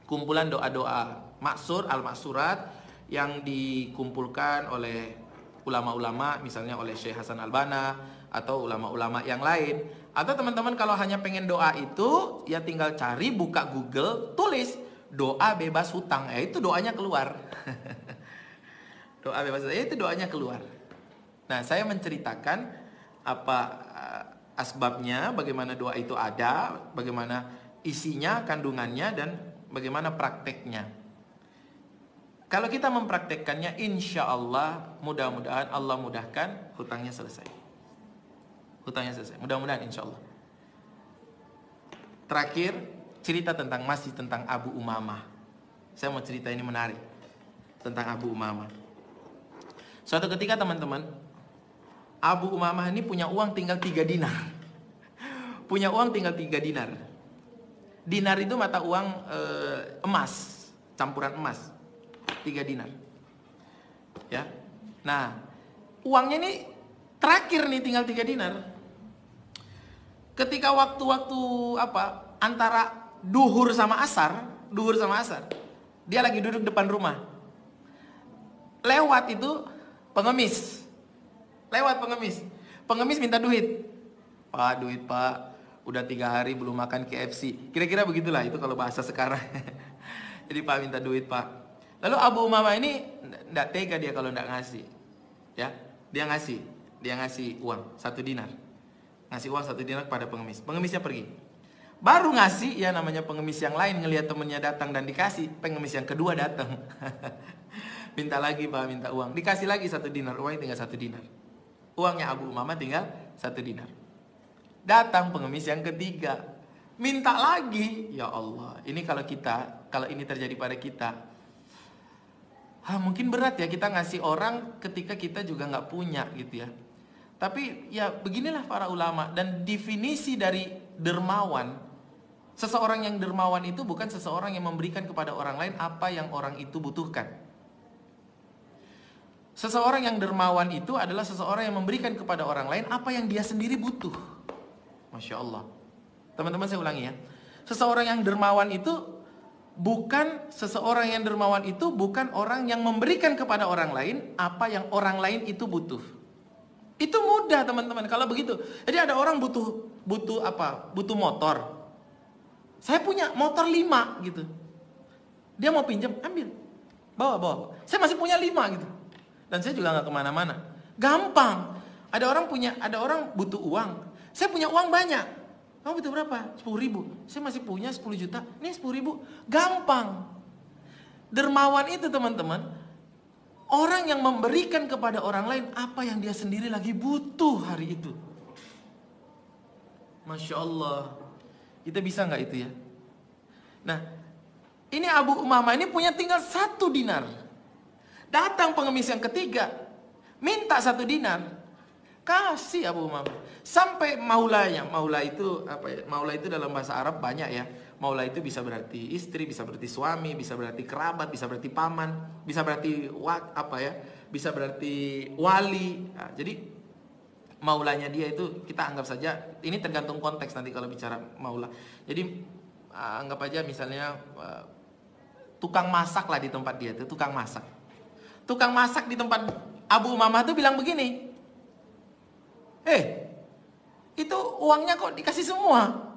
kumpulan doa-doa maksur, al-maksurat yang dikumpulkan oleh ulama-ulama, misalnya oleh Syekh Hasan Albana atau ulama-ulama yang lain. Atau teman-teman kalau hanya pengen doa itu, ya tinggal cari, buka Google, tulis doa bebas hutang. Itu doanya keluar. Doa bebas hutang, itu doanya keluar. Nah, saya menceritakan apa asbabnya, bagaimana doa itu ada, bagaimana isinya, kandungannya, dan bagaimana prakteknya. Kalau kita mempraktekkannya, insya Allah, mudah-mudahan Allah mudahkan, hutangnya selesai. Hutangnya selesai, mudah-mudahan insya Allah. Terakhir, cerita masih tentang Abu Umamah. Saya mau cerita ini menarik tentang Abu Umamah. Suatu ketika teman-teman, Abu Umamah ini punya uang tinggal 3 dinar. Punya uang tinggal 3 dinar. Dinar itu mata uang emas, campuran emas. 3 dinar. Ya. Nah, uangnya ini terakhir nih tinggal 3 dinar. Ketika waktu-waktu antara duhur sama asar, dia lagi duduk depan rumah. Lewat itu pengemis. Pengemis minta duit. Pak, duit Pak. Udah 3 hari belum makan KFC. Kira-kira begitulah itu kalau bahasa sekarang. Jadi Pak minta duit Pak. Lalu Abu Umamah ini enggak tega dia kalau enggak ngasih. Ya, dia ngasih uang 1 dinar. Ngasih uang 1 dinar kepada pengemis. Pengemisnya pergi. Baru ngasih, ya namanya pengemis yang lain ngelihat temennya datang dan dikasih. Pengemis yang kedua datang. Minta lagi Pak, minta uang. Dikasih lagi 1 dinar. Uangnya tinggal 1 dinar. Uangnya Abu Umamah tinggal 1 dinar. Datang pengemis yang ketiga. minta lagi. Ya Allah, ini kalau ini terjadi pada kita, mungkin berat ya kita ngasih orang ketika kita juga nggak punya gitu ya. Tapi ya beginilah para ulama, dan definisi dari dermawan. Seseorang yang dermawan itu bukan seseorang yang memberikan kepada orang lain apa yang orang itu butuhkan. Seseorang yang dermawan itu adalah seseorang yang memberikan kepada orang lain apa yang dia sendiri butuh. Masya Allah. Teman-teman, saya ulangi ya. Seseorang yang dermawan itu bukan orang yang memberikan kepada orang lain apa yang orang lain itu butuh. Itu mudah teman-teman kalau begitu. Jadi ada orang butuh apa? Butuh motor. Saya punya motor 5 gitu. Dia mau pinjam, ambil. Bawa. Saya masih punya 5 gitu. Dan saya juga nggak kemana-mana. Gampang. Ada orang butuh uang. Saya punya uang banyak. Kamu butuh berapa? 10.000. Saya masih punya 10 juta. Ini 10.000. Gampang. Dermawan itu teman-teman, orang yang memberikan kepada orang lain apa yang dia sendiri lagi butuh hari itu. Masya Allah. Kita bisa nggak itu ya? Nah, ini Abu Umamah ini punya tinggal 1 dinar. Datang pengemis yang ketiga, minta 1 dinar. Kasih Abu Umamah. Sampai maulanya. Maula itu apa ya? Maula itu dalam bahasa Arab banyak ya. Maula itu bisa berarti istri, bisa berarti suami, bisa berarti kerabat, bisa berarti paman, bisa berarti bisa berarti wali. Nah, jadi maulanya dia itu kita anggap saja, ini tergantung konteks nanti kalau bicara maula. Jadi anggap aja misalnya tukang masak lah di tempat dia itu, tukang masak. Tukang masak di tempat Abu Umamah itu bilang begini, itu uangnya kok dikasih semua?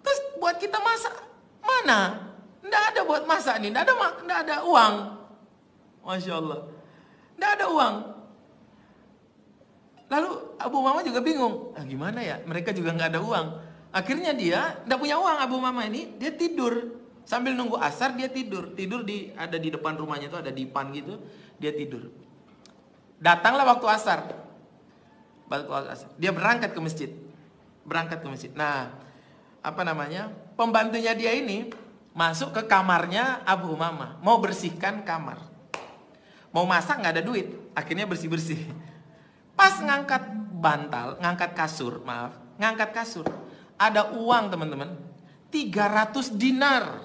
Terus buat kita masak mana? Nggak ada buat masak nih, nggak ada uang. Masya Allah, nggak ada uang. Lalu Abu Umamah juga bingung, gimana ya? Mereka juga nggak ada uang. Akhirnya dia nggak punya uang. Abu Umamah ini dia tidur sambil nunggu asar. Dia tidur ada di depan rumahnya itu ada dipan gitu. Dia tidur. Datanglah waktu asar. Dia berangkat ke masjid. Nah, pembantunya dia ini masuk ke kamarnya Abu Umamah, mau bersihkan kamar. Mau masak nggak ada duit, akhirnya bersih-bersih. Pas ngangkat kasur, ada uang teman-teman, 300 dinar.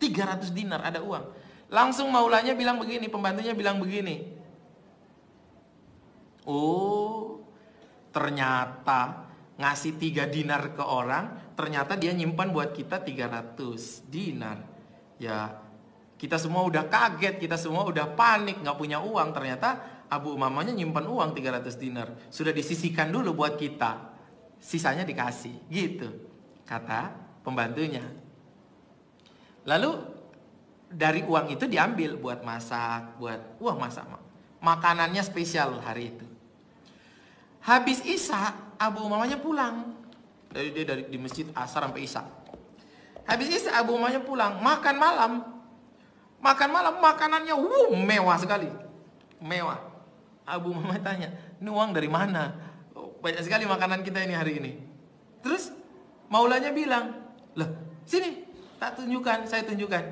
300 dinar ada uang. Langsung maulanya bilang begini, pembantunya bilang begini, oh ternyata ngasih 3 dinar ke orang, ternyata dia nyimpan buat kita 300 dinar. Ya, kita semua udah kaget, kita semua udah panik, gak punya uang. Ternyata Abu Umamahnya nyimpan uang 300 dinar. Sudah disisihkan dulu buat kita, sisanya dikasih, gitu kata pembantunya. Lalu dari uang itu diambil buat masak, makanannya spesial hari itu. Habis Isya, Abu Umamahnya pulang. Dari masjid asar sampai Isya. Habis Isya Abu Umamahnya pulang, makan malam, makanannya mewah sekali. Mewah. Abu Umamah tanya, ini uang dari mana? Banyak sekali makanan kita ini hari ini. Terus maulanya bilang, lah sini, saya tunjukkan.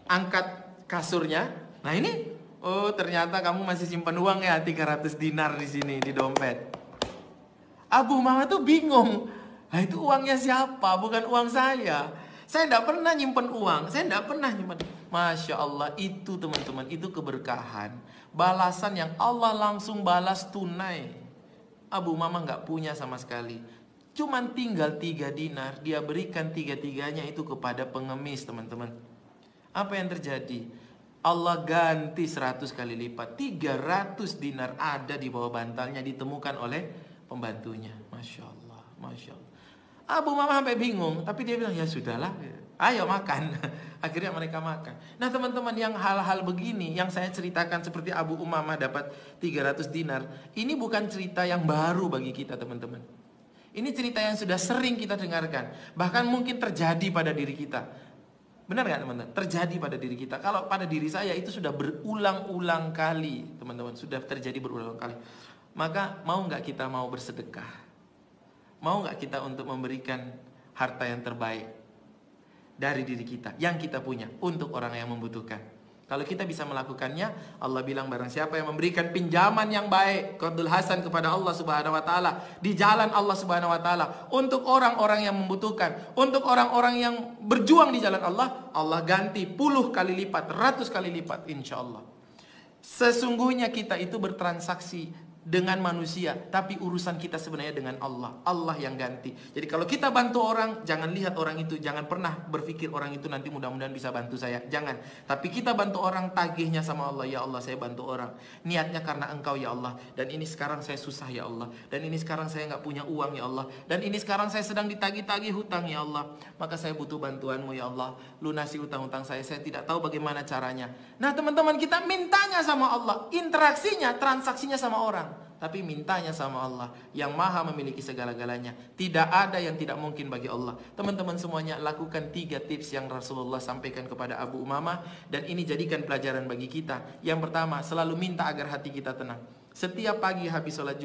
Angkat kasurnya. Nah ini, oh ternyata kamu masih simpan uang ya, 300 dinar di sini di dompet. Abu Umamah tuh bingung. Nah itu uangnya siapa? Bukan uang saya. Saya tidak pernah nyimpan uang. Masya Allah, itu teman-teman, itu keberkahan. Balasan yang Allah langsung balas tunai. Abu Umamah nggak punya sama sekali. Cuman tinggal 3 dinar. Dia berikan 3-3-nya itu kepada pengemis teman-teman. Apa yang terjadi? Allah ganti 100 kali lipat. 300 dinar ada di bawah bantalnya, ditemukan oleh pembantunya. Masya Allah, Masya Allah. Abu Umamah sampai bingung, tapi dia bilang, ya sudahlah, ayo makan. Akhirnya mereka makan. Nah teman-teman, yang hal-hal begini yang saya ceritakan seperti Abu Umamah dapat 300 dinar, ini bukan cerita yang baru bagi kita teman-teman. Ini cerita yang sudah sering kita dengarkan. Bahkan mungkin terjadi pada diri kita. Benar gak teman-teman? Terjadi pada diri kita. Kalau pada diri saya itu sudah berulang-ulang kali teman-teman. Sudah terjadi berulang kali. Maka mau gak kita mau bersedekah? Mau nggak kita untuk memberikan harta yang terbaik dari diri kita, yang kita punya, untuk orang yang membutuhkan? Kalau kita bisa melakukannya, Allah bilang barang siapa yang memberikan pinjaman yang baik, qardul hasan, kepada Allah Subhanahu wa taala, di jalan Allah Subhanahu wa taala, untuk orang-orang yang membutuhkan, untuk orang-orang yang berjuang di jalan Allah, Allah ganti 10 kali lipat, 100 kali lipat, insyaallah. Sesungguhnya kita itu bertransaksi dengan manusia, tapi urusan kita sebenarnya dengan Allah. Allah yang ganti. Jadi kalau kita bantu orang, jangan lihat orang itu, jangan pernah berpikir orang itu nanti mudah-mudahan bisa bantu saya. Jangan. Tapi kita bantu orang, tagihnya sama Allah. Ya Allah, saya bantu orang, niatnya karena Engkau ya Allah. Dan ini sekarang saya susah ya Allah. Dan ini sekarang saya nggak punya uang ya Allah. Dan ini sekarang saya sedang ditagih-tagih hutang ya Allah. Maka saya butuh bantuanmu ya Allah. Lunasi hutang-hutang saya tidak tahu bagaimana caranya. Nah teman-teman, kita mintanya sama Allah. Interaksinya, transaksinya sama orang, tapi mintanya sama Allah yang maha memiliki segala-galanya. Tidak ada yang tidak mungkin bagi Allah. Teman-teman semuanya, lakukan 3 tips yang Rasulullah sampaikan kepada Abu Umamah, dan ini jadikan pelajaran bagi kita. Yang pertama, selalu minta agar hati kita tenang. Setiap pagi habis sholat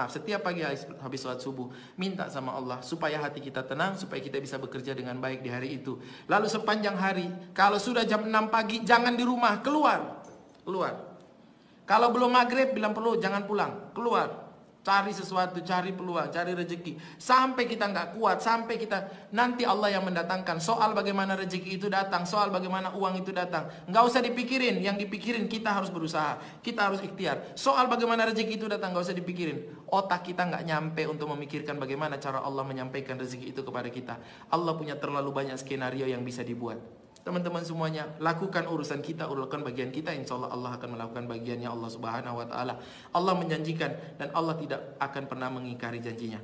setiap pagi habis sholat subuh, minta sama Allah supaya hati kita tenang, supaya kita bisa bekerja dengan baik di hari itu. Lalu sepanjang hari, kalau sudah jam 6 pagi, jangan di rumah, keluar. Kalau belum maghrib, bilang perlu, jangan pulang, keluar. Cari sesuatu, cari peluang, cari rezeki. Sampai kita nggak kuat, sampai kita, nanti Allah yang mendatangkan. Soal bagaimana rezeki itu datang, soal bagaimana uang itu datang, nggak usah dipikirin. Yang dipikirin, kita harus berusaha, kita harus ikhtiar. Soal bagaimana rezeki itu datang, nggak usah dipikirin. Otak kita nggak nyampe untuk memikirkan bagaimana cara Allah menyampaikan rezeki itu kepada kita. Allah punya terlalu banyak skenario yang bisa dibuat. Teman-teman semuanya, lakukan urusan kita, lakukan bagian kita, insya Allah Allah akan melakukan bagiannya. Allah Subhanahu wa taala, Allah menjanjikan, dan Allah tidak akan pernah mengingkari janjinya.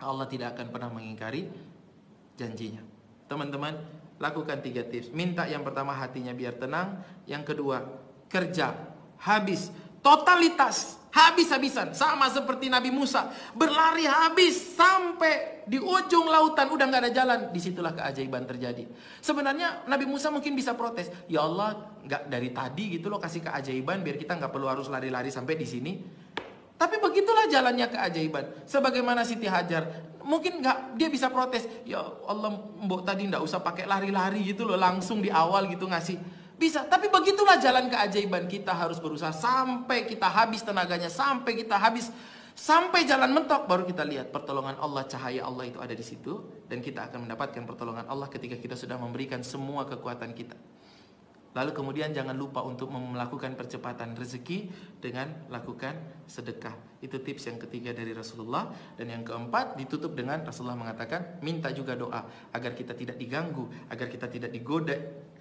Allah tidak akan pernah mengingkari janjinya. Teman-teman, lakukan 3 tips. Minta yang pertama, hatinya biar tenang. Yang kedua, kerja habis, totalitas, habis-habisan, sama seperti Nabi Musa, berlari habis sampai di ujung lautan udah nggak ada jalan. Disitulah keajaiban terjadi. Sebenarnya Nabi Musa mungkin bisa protes, ya Allah, nggak dari tadi gitu loh kasih keajaiban biar kita nggak perlu harus lari-lari sampai di sini. Tapi begitulah jalannya keajaiban. Sebagaimana Siti Hajar, mungkin nggak, dia bisa protes, ya Allah, mbok tadi nggak usah pakai lari-lari gitu loh, langsung di awal gitu ngasih. Bisa, tapi begitulah jalan keajaiban. Kita harus berusaha sampai kita habis tenaganya, sampai kita habis, sampai jalan mentok, baru kita lihat pertolongan Allah, cahaya Allah itu ada di situ, dan kita akan mendapatkan pertolongan Allah ketika kita sudah memberikan semua kekuatan kita. Lalu kemudian jangan lupa untuk melakukan percepatan rezeki dengan lakukan sedekah. Itu tips yang ketiga dari Rasulullah. Dan yang keempat ditutup dengan Rasulullah mengatakan, minta juga doa agar kita tidak diganggu, agar kita tidak digoda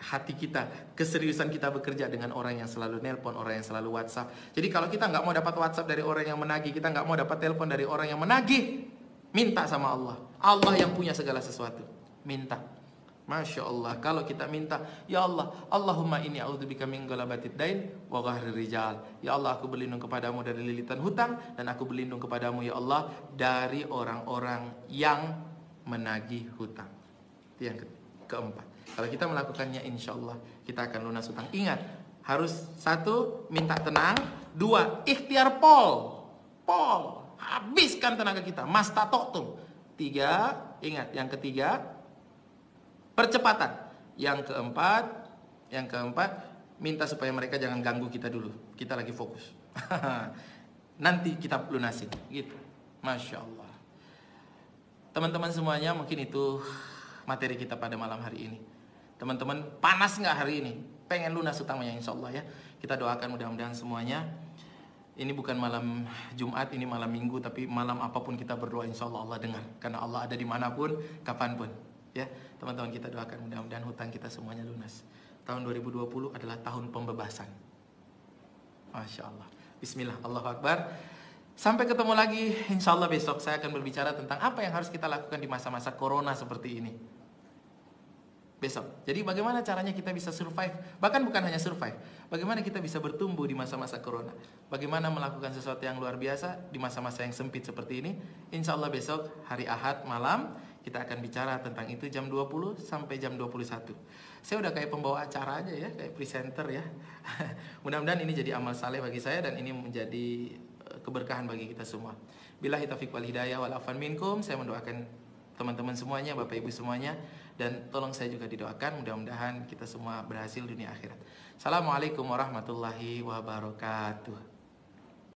hati kita, keseriusan kita bekerja dengan orang yang selalu nelpon, orang yang selalu WhatsApp. Jadi kalau kita nggak mau dapat WhatsApp dari orang yang menagih, kita nggak mau dapat telepon dari orang yang menagih, minta sama Allah. Allah yang punya segala sesuatu. Minta. Masya Allah, kalau kita minta, ya Allah, Allahumma inni a'udzubika min ghalabatid dain wa ghahrir rijal. Ya Allah, aku berlindung kepadamu dari lilitan hutang, dan aku berlindung kepadamu ya Allah dari orang-orang yang menagih hutang. Itu yang keempat. Kalau kita melakukannya, insya Allah kita akan lunas hutang. Ingat, harus 1, minta tenang. 2, ikhtiar pol, habiskan tenaga kita, mastatoktum. 3, ingat, yang ketiga, percepatan. Yang keempat, minta supaya mereka jangan ganggu kita dulu. Kita lagi fokus. Nanti kita lunasin, gitu. Masya Allah. Teman-teman semuanya, mungkin itu materi kita pada malam hari ini. Teman-teman, panas nggak hari ini? Pengen lunas utangnya, insya Allah ya. Kita doakan mudah-mudahan semuanya. Ini bukan malam Jumat, ini malam Minggu, tapi malam apapun kita berdoa, insya Allah Allah dengar. Karena Allah ada dimanapun, kapanpun. Ya, teman-teman, kita doakan mudah-mudahan hutang kita semuanya lunas. Tahun 2020 adalah tahun pembebasan. Masya Allah. Bismillah, Allahu Akbar. Sampai ketemu lagi, insya Allah besok saya akan berbicara tentang apa yang harus kita lakukan di masa-masa corona seperti ini. Besok. Jadi bagaimana caranya kita bisa survive? Bahkan bukan hanya survive, bagaimana kita bisa bertumbuh di masa-masa corona. Bagaimana melakukan sesuatu yang luar biasa di masa-masa yang sempit seperti ini. Insya Allah besok hari Ahad malam kita akan bicara tentang itu jam 20 sampai jam 21. Saya udah kayak pembawa acara aja ya, kayak presenter ya. Mudah-mudahan ini jadi amal saleh bagi saya, dan ini menjadi keberkahan bagi kita semua. Billahi taufiq wal hidayah wal afwan minkum. Saya mendoakan teman-teman semuanya, Bapak Ibu semuanya, dan tolong saya juga didoakan mudah-mudahan kita semua berhasil dunia akhirat. Assalamualaikum warahmatullahi wabarakatuh.